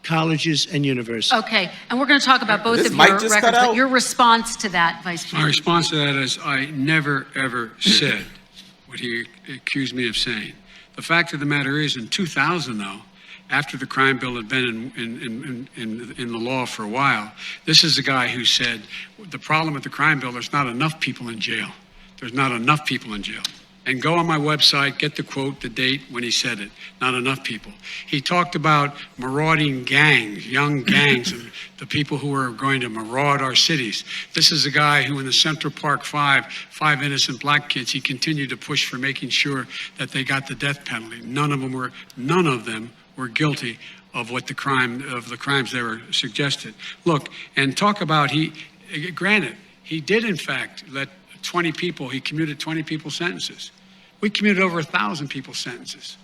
Colleges and universities. Okay, and we're going to talk about both of your records, but your response to that, Vice President. My response to that is I never, ever said what he accused me of saying. The fact of the matter is, in 2000, though, after the crime bill had been in the law for a while, this is a guy who said, the problem with the crime bill, there's not enough people in jail. There's not enough people in jail. And go on my website, get the quote, the date when he said it. Not enough people. He talked about marauding gangs, young gangs, and the people who are going to maraud our cities. This is a guy who in the Central Park five innocent black kids, he continued to push for making sure that they got the death penalty. None of them were guilty of the crimes they were suggested. Look, and talk about granted, he did in fact let 20 people, he commuted 20 people's sentences. We commuted over 1,000 people's sentences.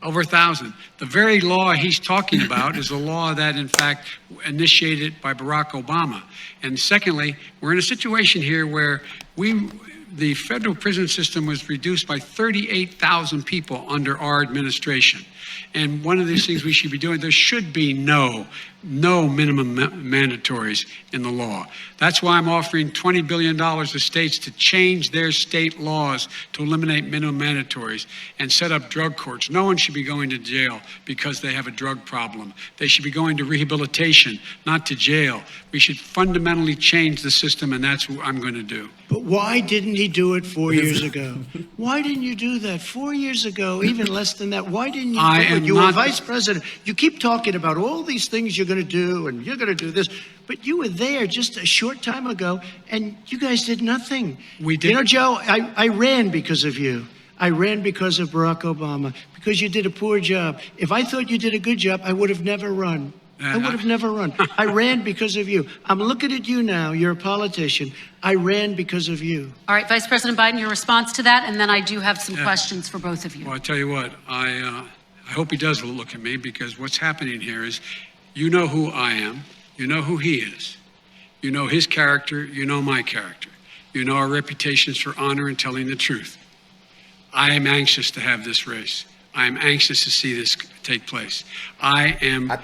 Over 1,000. The very law he's talking about is a law that, in fact, initiated by Barack Obama. And secondly, we're in a situation here where the federal prison system was reduced by 38,000 people under our administration. And one of these things we should be doing, there should be no minimum mandatories in the law. That's why I'm offering $20 billion to states to change their state laws to eliminate minimum mandatories and set up drug courts. No one should be going to jail because they have a drug problem. They should be going to rehabilitation, not to jail. We should fundamentally change the system, and that's what I'm going to do. But why didn't he do it 4 years ago? Why didn't you do that 4 years ago, even less than that? Why didn't you do it? You were vice president. You keep talking about all these things you're going to do and you're going to do this, but you were there just a short time ago and you guys did nothing. We did. You know, Joe, I ran because of you. I ran because of Barack Obama, because you did a poor job. If I thought you did a good job, I would have never run. I would have never run. I ran because of you. I'm looking at you now. You're a politician. I ran because of you. All right, Vice President Biden, your response to that, and then I do have some questions for both of you. Well, I tell you what, I hope he does look at me, because what's happening here is, you know who I am, you know who he is, you know his character, you know my character, you know our reputations for honor and telling the truth. I am anxious to have this race. I am anxious to see this take place. I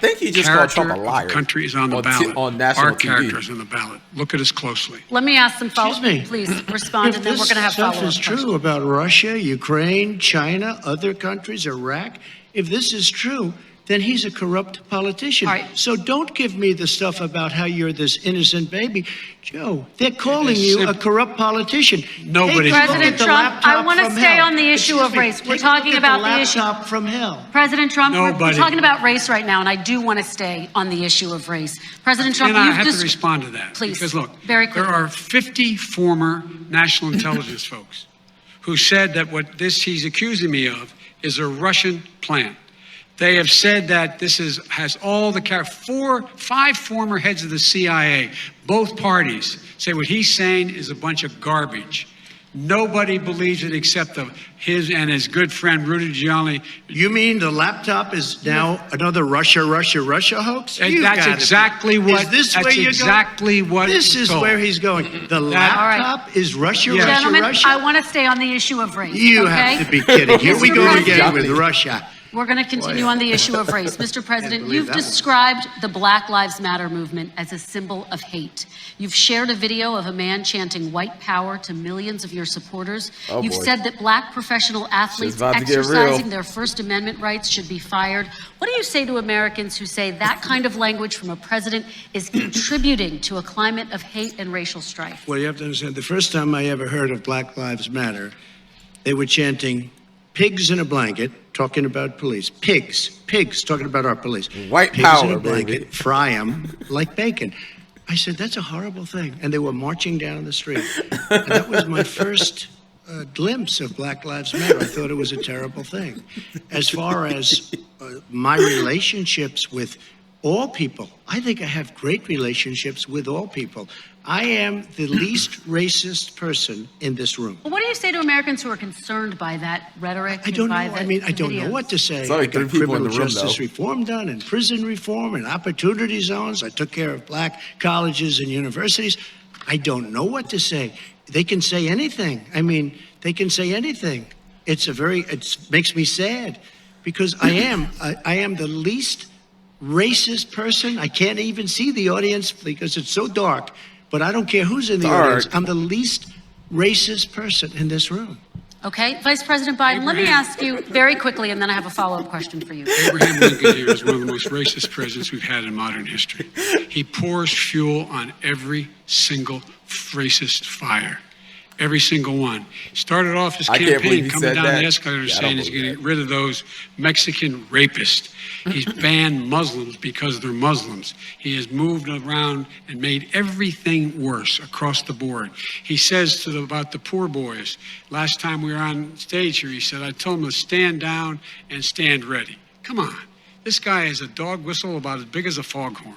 think he just called Trump a liar. The country is on the ballot. On national Our TV. character is on the ballot. Look at us closely. Let me ask some follow-up. Excuse me. Please respond, and then we're going to have If follow-up this stuff is true about Russia, Ukraine, China, other countries, Iraq, if this is true, then he's a corrupt politician. All right. So don't give me the stuff about how you're this innocent baby. Joe, they're calling you a corrupt politician. Nobody's Take a look President at the Trump, I laptop want to from stay hell. on the issue Excuse of me, race. We're take a look talking at about the the issue. laptop from hell. President Trump, we're Nobody. talking about race right now, and I do want to stay on the issue of race. President Trump, And I you've have to just respond to that. Please, Because look, very there quickly. are 50 former national intelligence folks who said that what he's accusing me of is a Russian plan. They have said that this has all the five former heads of the CIA, both parties, say what he's saying is a bunch of garbage. Nobody believes it except his and his good friend Rudy Giuliani. You mean the laptop is now another Russia hoax? And You that's gotta be- exactly what. Is this that's where you're exactly going? what. This is told. where he's going. The laptop is Russia, Yes. Gentlemen, Russia. I want to stay on the issue of race. You okay? have to be kidding. Here we Mr. go President, again with Russia. We're going to continue on the issue of race. Mr. President, believe you've that one. described the Black Lives Matter movement as a symbol of hate. You've shared a video of a man chanting white power to millions of your supporters. Oh, You've boy. said that black professional athletes about to get real. exercising their First Amendment rights should be fired. What do you say to Americans who say that kind of language from a president is contributing to a climate of hate and racial strife? Well, you have to understand, the first time I ever heard of Black Lives Matter, they were chanting pigs in a blanket, talking about police. Pigs, talking about our police. White pigs power, in a blanket, baby. fry them like bacon. I said, that's a horrible thing. And they were marching down the street. And that was my first glimpse of Black Lives Matter. I thought it was a terrible thing. As far as my relationships with all people, I think I have great relationships with all people. I am the least racist person in this room. Well, what do you say to Americans who are concerned by that rhetoric? I don't know. and by I the mean, I don't know videos? what to say. It's only I got 3 people in criminal the room, justice though. reform done, and prison reform, and opportunity zones. I took care of black colleges and universities. I don't know what to say. They can say anything. I mean, they can say anything. It makes me sad, because I am the least racist person. I can't even see the audience because it's so dark. But I don't care who's in the audience. I'm the least racist person in this room. Okay, Vice President Biden, let me ask you very quickly, and then I have a follow-up question for you. Abraham Lincoln here is one of the most racist presidents we've had in modern history. He pours fuel on every single racist fire. Every single one. Started off his I can't believe campaign he coming said down that. the escalator Yeah, I saying don't he's believe getting rid of those Mexican rapists. He's banned Muslims because they're Muslims. He has moved around and made everything worse across the board. He says about the poor boys, last time we were on stage here, he said, I told them to stand down and stand ready. Come on. This guy is a dog whistle about as big as a foghorn.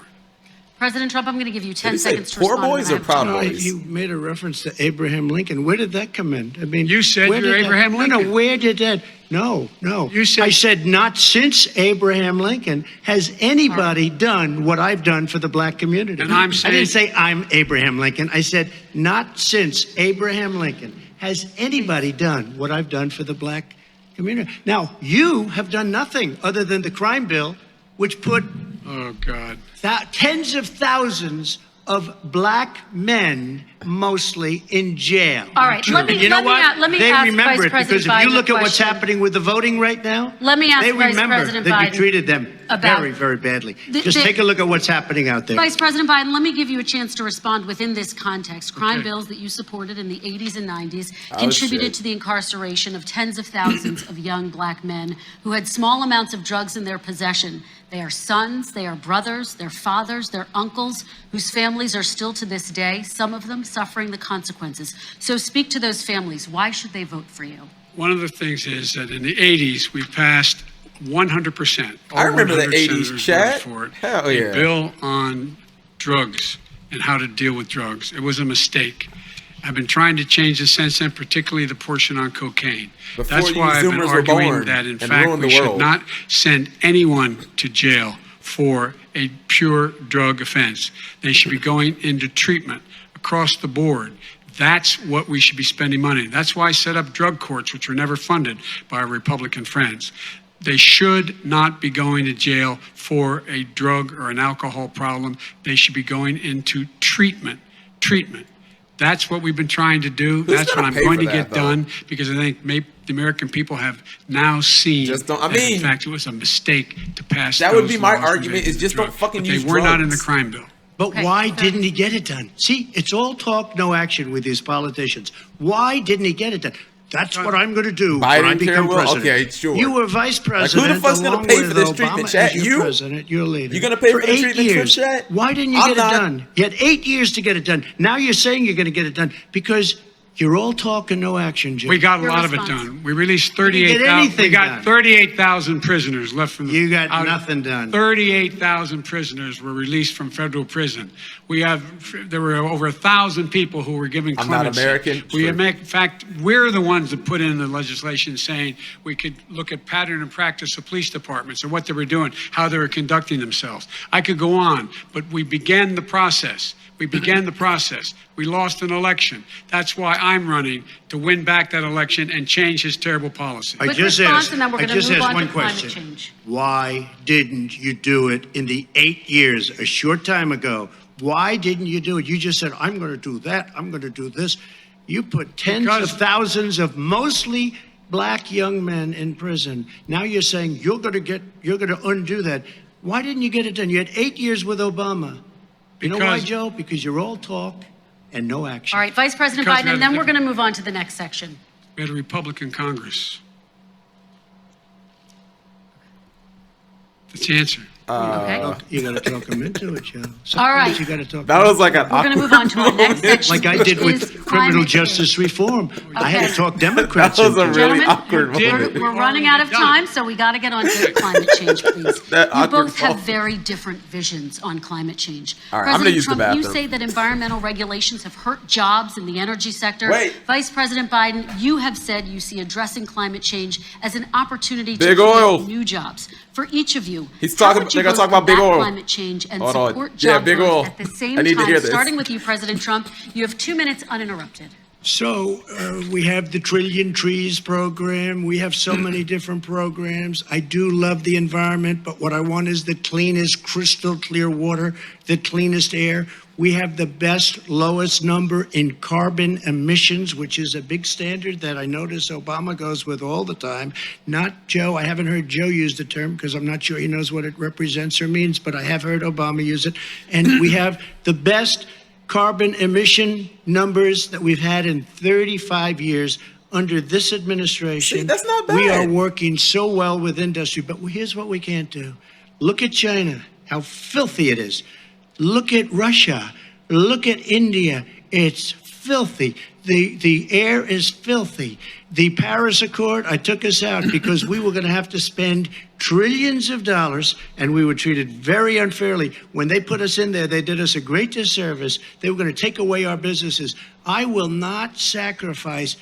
President Trump, I'm going to give you 10 he say seconds to poor respond. boys and or then I have Proud two- Boys? You made a reference to Abraham Lincoln. Where did that come in? I mean, You said where you're did that- Abraham Lincoln. No, where did that? No. You said- I said not since Abraham Lincoln has anybody done what I've done for the black community. And I'm I saying- didn't say I'm Abraham Lincoln. I said not since Abraham Lincoln has anybody done what I've done for the black community. Now, you have done nothing other than the crime bill, which put Oh, God. tens of thousands of black men, mostly in jail. All right, let me- And you know let me what? a- let me they ask remember Vice it, President because if Biden you look a at what's question. happening with the voting right now, Let me ask they Vice remember President that Biden you treated them about- very, very badly. The- Just the- take a look at what's happening out there. Vice President Biden, let me give you a chance to respond within this context. Crime Okay. bills that you supported in the 80s and 90s Oh, contributed shit. to the incarceration of tens of thousands of young black men who had small amounts of drugs in their possession. They are sons, they are brothers, they're fathers, they're uncles, whose families are still to this day, some of them suffering the consequences. So speak to those families. Why should they vote for you? One of the things is that in the 80s, we passed 100%. I remember the 100 80s senators chat. voted for it. Hell A yeah. bill on drugs and how to deal with drugs. It was a mistake. I've been trying to change the since then, particularly the portion on cocaine. Before That's you why I've been Zoomers were arguing born that, in and fact, ruined we the should world. not send anyone to jail for a pure drug offense. They should be going into treatment across the board. That's what we should be spending money. That's why I set up drug courts, which were never funded by our Republican friends. They should not be going to jail for a drug or an alcohol problem. They should be going into treatment. That's what we've been trying to do. Who's That's what gonna I'm pay going for to get that, though? done, because I think maybe the American people have now seen that, in fact, it was a mistake to pass That would those be my laws argument, related is to just don't drugs. fucking But use they were not in the drugs. crime bill. But Okay, why so- didn't he get it done? See, it's all talk, no action with these politicians. Why didn't he get it done? That's what I'm going to do when I Biden, become Karen Will? president. Okay, sure. You were vice president. who the fuck's gonna along pay for with this Obama treatment, Chat? as your You? president, your leader. You gonna pay for the 8 treatment, years. Chat? Why didn't you I'm get not. it done? You had 8 years to get it done. Now you're saying you're going to get it done because you're all talk and no action, Jim. We got a Your lot of response. it done. We released didn't get 38,000. anything We got done. 38,000 prisoners left from the. You got out of- nothing done. 38,000 prisoners were released from federal prison. There were over 1,000 people who were given I'm not clemency. American. True. In fact, we're the ones that put in the legislation saying we could look at pattern and practice of police departments and what they were doing, how they were conducting themselves. I could go on, but we began the process. We lost an election. That's why I'm running to win back that election and change his terrible policy. I Quick just response, asked, and then we're I gonna just move asked on one to climate question. change. Why didn't you do it in the 8 years, a short time ago? Why didn't you do it? You just said, I'm going to do that. I'm going to do this. You put tens Because- of thousands of mostly black young men in prison. Now you're saying you're going to undo that. Why didn't you get it done? You had 8 years with Obama. You know why, Because- Joe? Because you're all talk and no action. All right, Vice President Because Biden, we and had then a we're going to move on to the next section. We had a Republican Congress. That's the answer. Okay. You got to talk them into it, Joe. Sometimes All right. You got to talk. That was like an We're going to move on to our next section. like I did which with is criminal climate justice change. reform. I had to talk That Democrats was a into it. really Gentlemen, awkward did- moment. We're running out of time, so we got to get on to climate change, please. That You awkward both have pause. very different visions on climate change. All right, I'm gonna President use the Trump, you bathroom. say that environmental regulations have hurt jobs in the energy sector. Wait. Vice President Biden, you have said you see addressing climate change as an opportunity to Big create oil. new jobs. For each of you, He's how talking- would you they're gonna both talk about big combat oil. climate change and Hold on. support Yeah, job big growth oil. at the same I need to time? hear this. Starting with you, President Trump, you have 2 minutes uninterrupted. So we have the Trillion Trees program. We have so many different programs. I do love the environment, but what I want is the cleanest, crystal clear water, the cleanest air. We have the best, lowest number in carbon emissions, which is a big standard that I notice Obama goes with all the time. Not Joe. I haven't heard Joe use the term because I'm not sure he knows what it represents or means, but I have heard Obama use it. And we have the best carbon emission numbers that we've had in 35 years under this administration. See, that's not We are bad. working so well with industry, but here's what we can't do. Look at China, how filthy it is. Look at Russia. Look at India. It's filthy. The air is filthy. The Paris Accord, I took us out because we were going to have to spend trillions of dollars, and we were treated very unfairly. When they put us in there, they did us a great disservice. They were going to take away our businesses. I will not sacrifice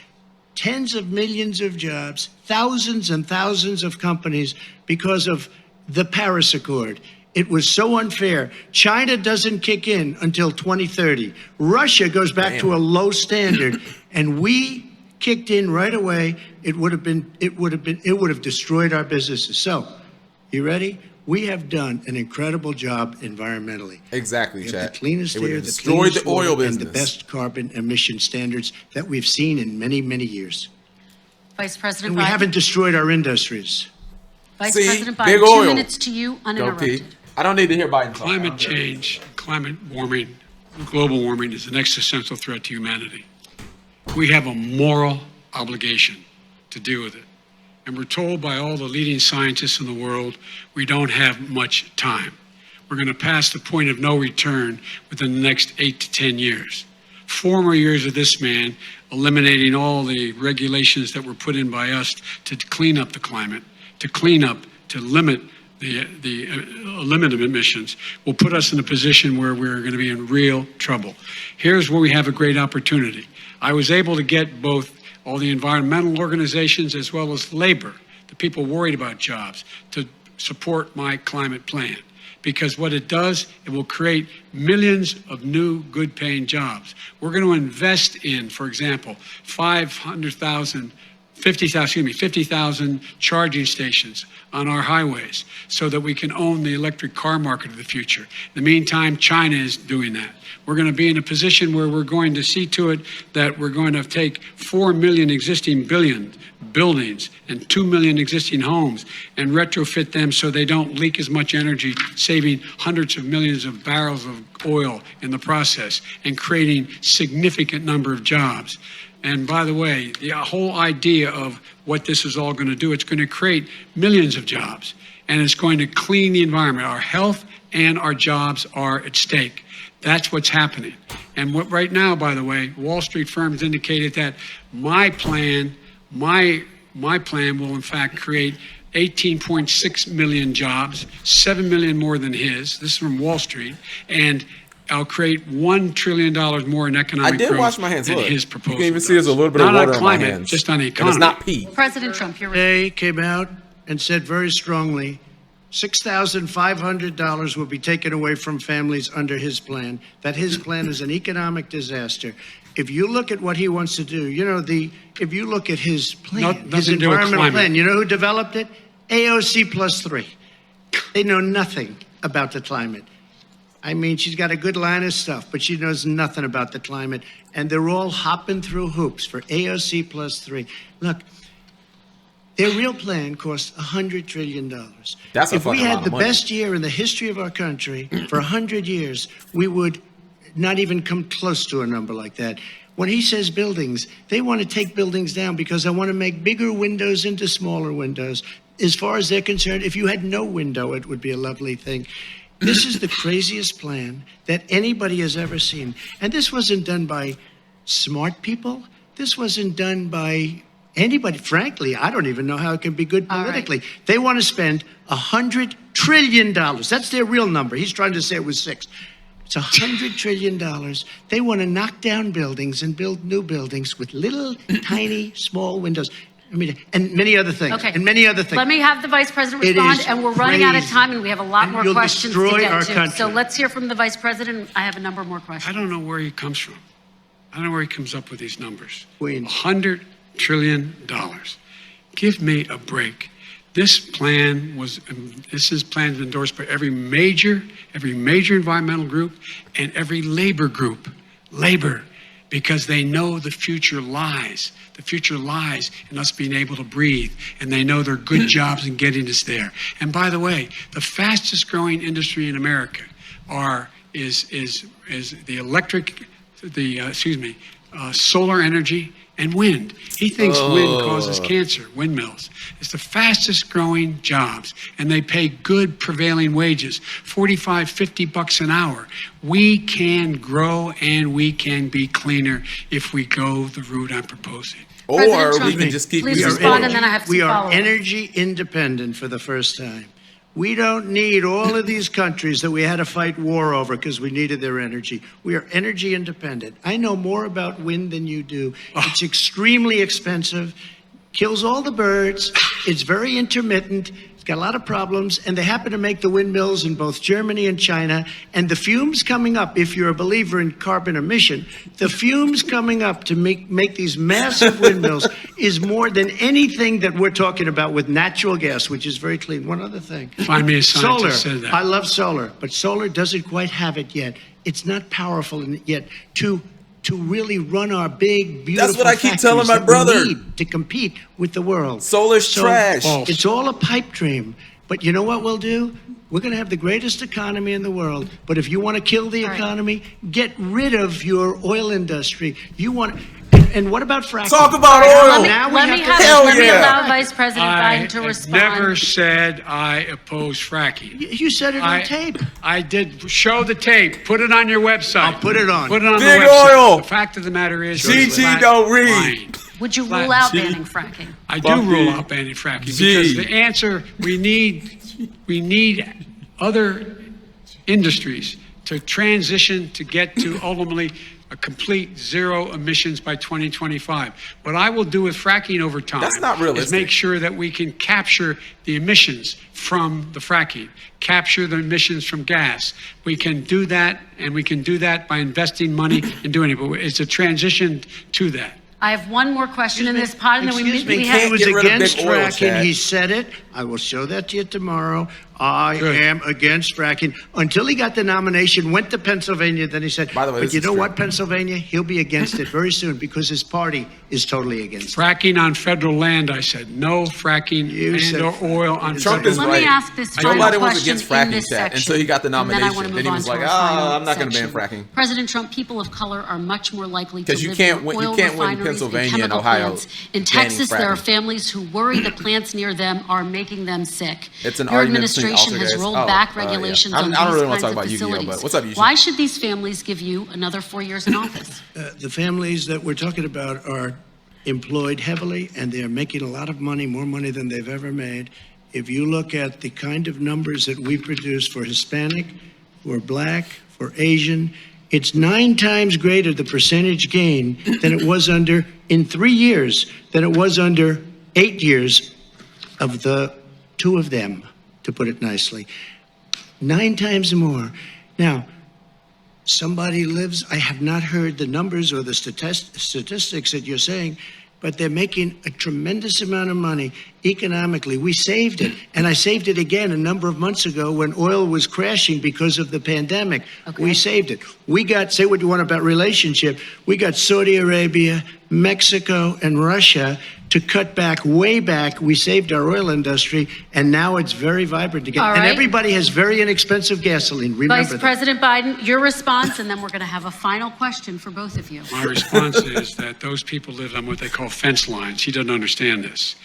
tens of millions of jobs, thousands and thousands of companies because of the Paris Accord. It was so unfair. China doesn't kick in until 2030. Russia goes back to a low standard, and we kicked in right away. It would have destroyed our businesses. So, you ready? We have done an incredible job environmentally. Exactly, We have Chat. the cleanest It would air, have the destroyed cleanest the oil water, and business. the best carbon emission standards that we've seen in many, many years. Vice President And we Biden. haven't destroyed our industries. Vice See, President Biden, big 2 oil. minutes to you, Go, uninterrupted. Pete. I don't need to hear Biden talk. Climate change, climate warming, global warming is the next essential threat to humanity. We have a moral obligation to deal with it. And we're told by all the leading scientists in the world we don't have much time. We're going to pass the point of no return within the next 8 to 10 years. 4 more years of this man eliminating all the regulations that were put in by us to clean up the climate, to clean up to limit limit of emissions will put us in a position where we're going to be in real trouble. Here's where we have a great opportunity. I was able to get both all the environmental organizations as well as labor, the people worried about jobs, to support my climate plan. Because what it does, it will create millions of new good-paying jobs. We're going to invest in, for example, 50,000 charging stations on our highways so that we can own the electric car market of the future. In the meantime, China is doing that. We're going to be in a position where we're going to see to it that we're going to take 4 million existing buildings and 2 million existing homes and retrofit them so they don't leak as much energy, saving hundreds of millions of barrels of oil in the process and creating significant number of jobs. And by the way, the whole idea of what this is all going to do, it's going to create millions of jobs, and it's going to clean the environment. Our health and our jobs are at stake. That's what's happening. And what right now, by the way, Wall Street firms indicated that my plan will in fact create 18.6 million jobs, 7 million more than his. This is from Wall Street. And I'll create $1 trillion more in economic growth wash my hands. than Look, his proposal. you can even see there's a little bit of Not water on on my climate, hands. just on the And economy. it's not pee. President Trump, you're They came out and said very strongly, $6,500 will be taken away from families under his plan, that his plan is an economic disaster. If you look at what he wants to do, if you look at his plan, his environmental plan, you know who developed it? AOC plus 3. They know nothing about the climate. I mean, she's got a good line of stuff, but she knows nothing about the climate. And they're all hopping through hoops for AOC plus 3. Look, their real plan costs $100 trillion. That's a if we fucking lot had of the money. best year in the history of our country for 100 years, we would not even come close to a number like that. When he says buildings, they want to take buildings down because they want to make bigger windows into smaller windows. As far as they're concerned, if you had no window, it would be a lovely thing. This is the craziest plan that anybody has ever seen. And this wasn't done by smart people. This wasn't done by anybody. Frankly, I don't even know how it can be good politically. Right. They want to spend $100 trillion. That's their real number. He's trying to say it was 6. It's $100 trillion. They want to knock down buildings and build new buildings with little, tiny, small windows. I mean, and many other things. Okay. And many other things. Let me have the Vice President respond, and we're running out of time, and we have a lot more questions to get to. Country. So let's hear from the Vice President. I have a number more questions. I don't know where he comes from. I don't know where he comes up with these numbers. Queens. $100 trillion. Give me a break. This plan was endorsed by every major environmental group and every labor group. Labor, because they know the future lies. The future lies in us being able to breathe, and they know there are good jobs in getting us there. And by the way, the fastest growing industry in America is solar energy and wind. He thinks wind causes cancer, windmills. It's the fastest growing jobs, and they pay good prevailing wages, $45, $50 an hour. We can grow and we can be cleaner if we go the route I'm proposing. Or we can just keep please using respond, oil. and then I have some We are follow-up. energy independent for the first time. We don't need all of these countries that we had to fight war over because we needed their energy. We are energy independent. I know more about wind than you do. It's extremely expensive, kills all the birds. It's very intermittent. It's got a lot of problems. And they happen to make the windmills in both Germany and China. And the fumes coming up, if you're a believer in carbon emission, the fumes coming up to make these massive windmills is more than anything that we're talking about with natural gas, which is very clean. One other thing. Find me a scientist Solar. said that. I love solar, but solar doesn't quite have it yet. It's not powerful yet to really run our big, beautiful That's what I keep factories telling my that we brother. need to compete with the world. Solar's trash. It's all a pipe dream. But you know what we'll do? We're going to have the greatest economy in the world. But if you want to kill the economy, get rid of your oil industry. And what about fracking? Talk about oil. Let me yeah. allow Vice President I Biden to have respond. never said I oppose fracking. You said it on tape. I did. Show the tape. Put it on your website. I'll put it on. Put it on Big the website. oil. The fact of the matter is, GG don't read. lying. Would you Flat. rule out Gee. banning fracking? I do Bumpy. rule out banning fracking Gee. because the answer, we need other industries to transition to get to ultimately a complete zero emissions by 2025. What I will do with fracking over time That's not realistic. is make sure that we can capture the emissions from the fracking, capture the emissions from gas. We can do that, and we can do that by investing money and doing it. But it's a transition to that. I have one more question in this pod, and then Excuse me, we he have. was get rid of against big oil, fracking. Chad. He said it. I will show that to you tomorrow. I Good. am against fracking. Until he got the nomination, went to Pennsylvania, then he said, By the way, but this you is know true. what, Pennsylvania? He'll be against it very soon because his party is totally against it. Fracking on federal land, I said. No fracking You said and or oil on Trump federal is Let right. me ask this Joe final Biden was question against in fracking, this Chad, section, until he got the and then I nomination. want to Then move he on was to like, our final I'm not going to ban section. fracking. President Trump, people of color are much more likely to 'Cause you live can't near win- you oil can't win refineries Pennsylvania and and chemical Ohio plants. In banning Texas, there are fracking. families who worry the plants near them are making them sick. It's an Your argument between administration has alternates. rolled Oh, back yeah. regulations I on don't these really want kinds to talk of about Yu-Gi-Oh, facilities. but what's up, Yuji? Why should these families give you another 4 years in office? The families that we're talking about are employed heavily, and they're making a lot of money, more money than they've ever made. If you look at the kind of numbers that we produce for Hispanic, for Black, for Asian, it's 9 times greater, the percentage gain, than it was under, in 3 years, than it was under 8 years of the two of them, to put it nicely. 9 times more. Now, somebody lives, I have not heard the numbers or the statistics that you're saying, but they're making a tremendous amount of money economically. We saved it, and I saved it again a number of months ago when oil was crashing because of the pandemic. Okay. We saved it. We got, say what you want about relationship, we got Saudi Arabia, Mexico, and Russia to cut back, way back. We saved our oil industry, and now it's very vibrant again. All And right. everybody has very inexpensive gasoline. Remember Vice that. President Biden, your response, and then we're going to have a final question for both of you. My response is that those people live on what they call fence lines. He doesn't understand this.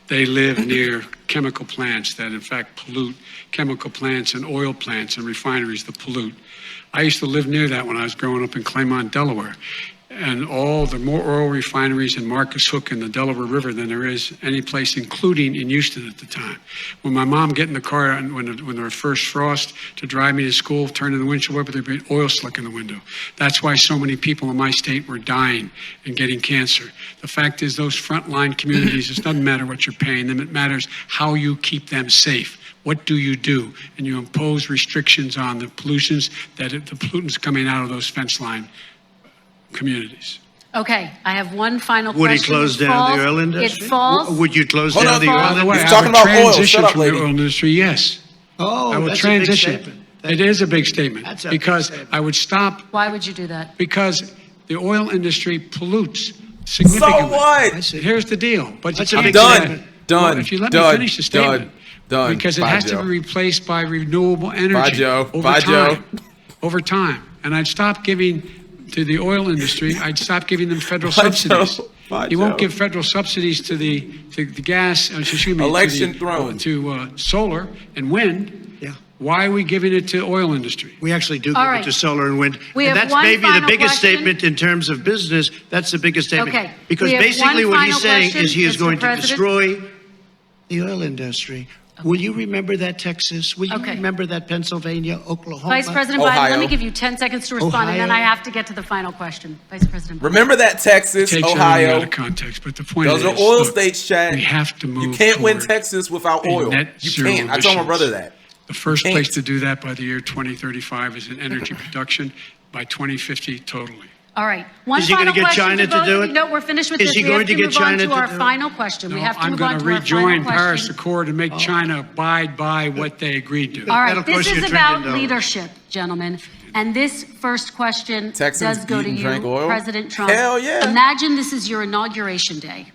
They live near chemical plants that, in fact, pollute, chemical plants and oil plants and refineries that pollute. I used to live near that when I was growing up in Claymont, Delaware. And all the more oil refineries in Marcus Hook and the Delaware River than there is any place, including in Houston at the time. When my mom get in the car and when there was first frost to drive me to school, turning the windshield wiper, there'd be oil slick in the window. That's why so many people in my state were dying and getting cancer. The fact is, those frontline communities, it doesn't matter what you're paying them, it matters how you keep them safe. What do? And you impose restrictions on the pollutions, the pollutants coming out of those fence line communities. Okay, I have one final Would he question. close It down falls- the oil industry? It falls. Would you close Hold down on, the Paul. oil By the industry? way, He's I talking would about oil. transition Shut up, from lady. the oil industry, yes. Oh, I will that's a big transition. statement. It is a big statement That's a big because statement. I would stop Why would you do that? because the oil industry pollutes significantly. So what? I see. Here's the deal. But That's you a can't big do statement. that. Done. Well, if you let me Done. finish the statement, Done. because it Bye, has Joe. to be replaced by renewable energy Bye, Joe. over Bye, Joe. time. Over time, and I'd stop giving to the oil industry. I'd stop giving them federal Bye, subsidies. Joe. Bye, You won't Joe. give federal subsidies to the gas. Excuse me. Election to throne. to solar and wind. Yeah. Why are we giving it to oil industry? We actually do All give right. it to solar and wind. We And have that's one maybe the final biggest question. statement in terms of business. That's the biggest statement. Okay. Because We have basically one what he's final saying question, is he is Mr. going to President. destroy the oil industry. Will you remember that, Texas? Will you Okay. remember that, Pennsylvania, Oklahoma? Vice President Biden, let Ohio. me give you 10 seconds to respond, and then Ohio. I have to get to the final question. Vice President Biden. Remember that Texas, Takes everything out Ohio. of context, but the point Those is, are oil look, states, Chad. we have to move You can't win toward Texas without a oil. net You zero can't. I told my emissions. brother that. The first can't. place to do that by the year 2035 is in energy production. By 2050, totally. All right. One Is he gonna final get question China for to both do of it? you. No, we're finished with Is this. he We going have to to get move on China to to our do it? final question. We No, have to I'm move going on to to our final rejoin Paris question. Accord and make China abide by what they agreed to. All right, That'll this cost you is $1 about trillion. leadership, gentlemen. And this first question Texans does go eat to and you, drink oil? President Trump. Hell yeah. Imagine this is your inauguration day.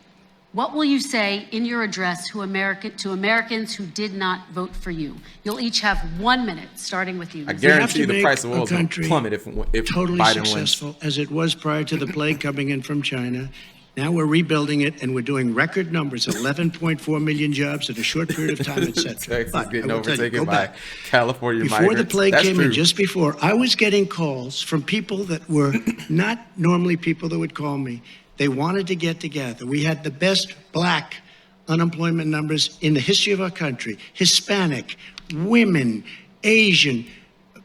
What will you say in your address to Americans who did not vote for you? You'll each have 1 minute, starting with you. I We have guarantee to you the make price of a oil is going to country plummet if totally Biden wins. successful as it was prior to the plague coming in from China. Now we're rebuilding it, and we're doing record numbers, 11.4 million jobs in a short period of time, et cetera. Texas But I getting will tell you, overtaken go by back. California Before migrants. the plague That's came true. in, just before, I was getting calls from people that were not normally people that would call me. They wanted to get together. We had the best black unemployment numbers in the history of our country. Hispanic, women, Asian,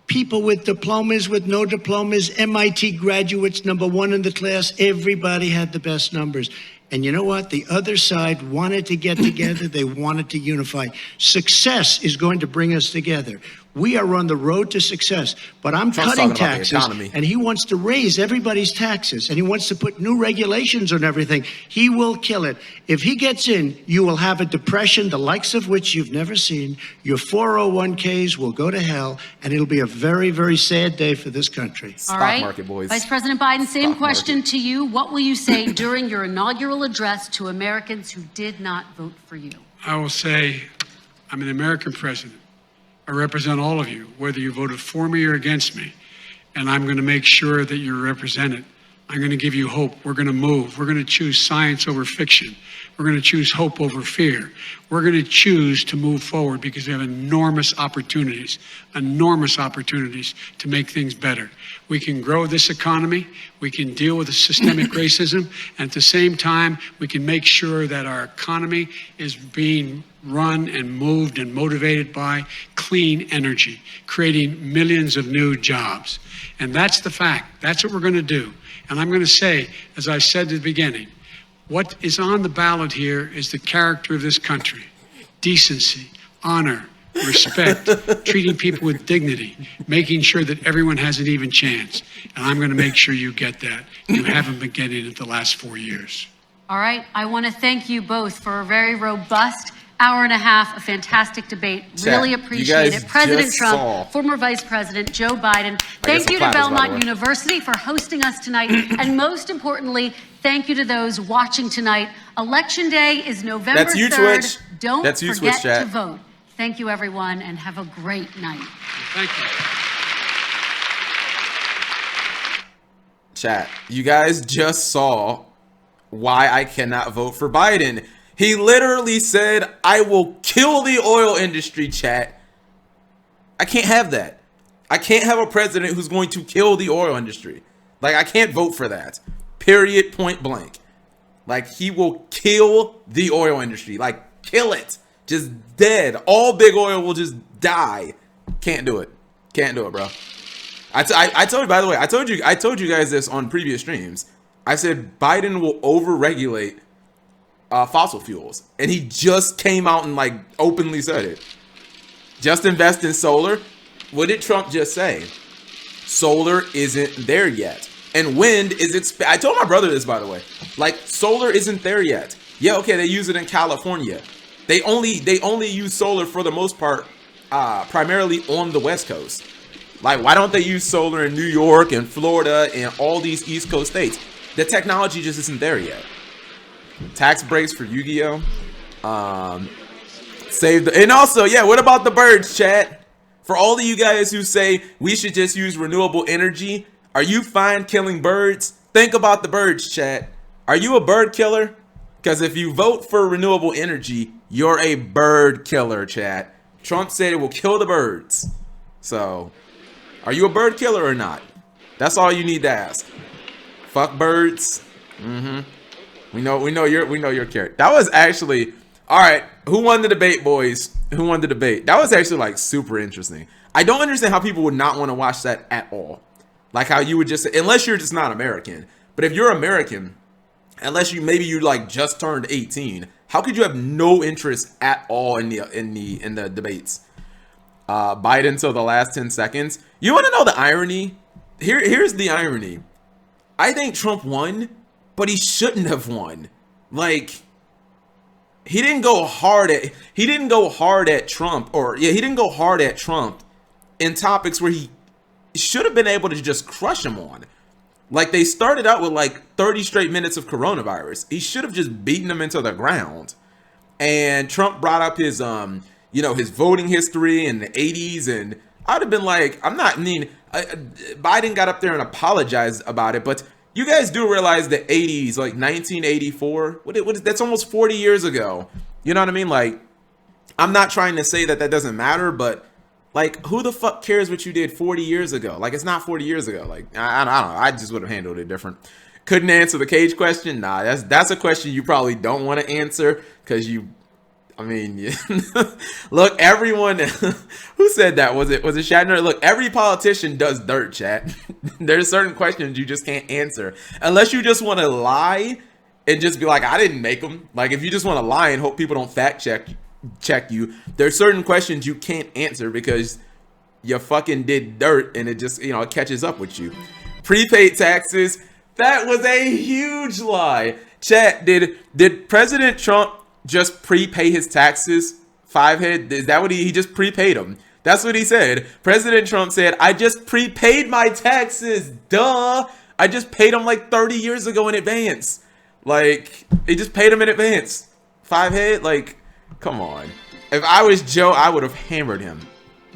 people with diplomas, with no diplomas, MIT graduates, #1 in the class. Everybody had the best numbers. And you know what? The other side wanted to get together. They wanted to unify. Success is going to bring us together. We are on the road to success, but I'm Trump's cutting talking about the taxes, economy. and he wants to raise everybody's taxes, and he wants to put new regulations on everything. He will kill it. If he gets in, you will have a depression, the likes of which you've never seen. Your 401ks will go to hell, and it'll be a very, very sad day for this country. Stock All right. market, boys. Vice President Biden, same Stock question market. to you. What will you say during your inaugural address to Americans who did not vote for you? I will say, I'm an American president. I represent all of you, whether you voted for me or against me. And I'm going to make sure that you're represented. I'm going to give you hope. We're going to move. We're going to choose science over fiction. We're going to choose hope over fear. We're going to choose to move forward because we have enormous opportunities to make things better. We can grow this economy. We can deal with the systemic racism. And at the same time, we can make sure that our economy is being run and moved and motivated by clean energy, creating millions of new jobs. And that's the fact. That's what we're going to do. And I'm going to say, as I said at the beginning, what is on the ballot here is the character of this country: decency, honor, respect, treating people with dignity, making sure that everyone has an even chance. And I'm going to make sure you get that. You haven't been getting it the last 4 years. All right. I want to thank you both for a very robust hour and a half, a fantastic debate. Chat, Really you appreciate guys it. President just Trump, saw- former Vice President Joe Biden, thank the you to platters, by the Belmont way. University for hosting us tonight. And most importantly, thank you to those watching tonight. Election Day is November That's you, 3rd. Twitch. Don't That's you, forget Twitch chat. to vote. Thank you, everyone, and have a great night. Thank you. Chat, you guys just saw why I cannot vote for Biden. He literally said, I will kill the oil industry, chat. I can't have that. I can't have a president who's going to kill the oil industry. Like, I can't vote for that. Period, point blank. Like, he will kill the oil industry. Like, kill it. Just dead. All big oil will just die. Can't do it. Can't do it, bro. I told you, by the way, I told you guys this on previous streams. I said Biden will overregulate fossil fuels, and he just came out and like openly said it. Just invest in solar. What did Trump just say? Solar isn't there yet, and wind is I told my brother this, by the way. Like, solar isn't there yet. Yeah, okay, they use it in California. They only use solar for the most part, primarily on the West Coast. Like, why don't they use solar in New York and Florida and all these East Coast states? The technology just isn't there yet. Tax breaks for Yu-Gi-Oh. And also, yeah, what about the birds, chat? For all of you guys who say we should just use renewable energy, are you fine killing birds? Think about the birds, chat. Are you a bird killer? Because if you vote for renewable energy, you're a bird killer, chat. Trump said it will kill the birds. So, are you a bird killer or not? That's all you need to ask. Fuck birds. We know your character. That was actually, all right. Who won the debate, boys? Who won the debate? That was actually like super interesting. I don't understand how people would not want to watch that at all. Like how you would just, unless you're just not American. But if you're American, unless you like just turned 18, how could you have no interest at all in the debates? Biden till the last 10 seconds. You want to know the irony? Here's the irony. I think Trump won, but he shouldn't have won. Like, he didn't go hard at Trump, or yeah, he didn't go hard at Trump in topics where he should have been able to just crush him on. Like, they started out with like 30 straight minutes of coronavirus. He should have just beaten them into the ground. And Trump brought up his his voting history in the 80s, and I'd have been like, Biden got up there and apologized about it, but you guys do realize the 80s, like 1984, that's almost 40 years ago. You know what I mean? Like, I'm not trying to say that doesn't matter, but like, who the fuck cares what you did 40 years ago? Like, it's not 40 years ago. Like, I don't know. I just would have handled it different. Couldn't answer the cage question. Nah, that's a question you probably don't want to answer because you. I mean, look, everyone who said that, was it Shatner? Look, every politician does dirt, chat. There's certain questions you just can't answer unless you just want to lie and just be like, I didn't make them. Like, if you just want to lie and hope people don't fact check you, there's certain questions you can't answer because you fucking did dirt and it just, it catches up with you. Prepaid taxes, that was a huge lie. Chat, did President Trump just prepay his taxes? Fivehead, is that what he just prepaid them? That's what he said. President Trump said, I just prepaid my taxes. Duh. I just paid them like 30 years ago in advance. Like, he just paid them in advance. Fivehead, like, come on. If I was Joe, I would have hammered him.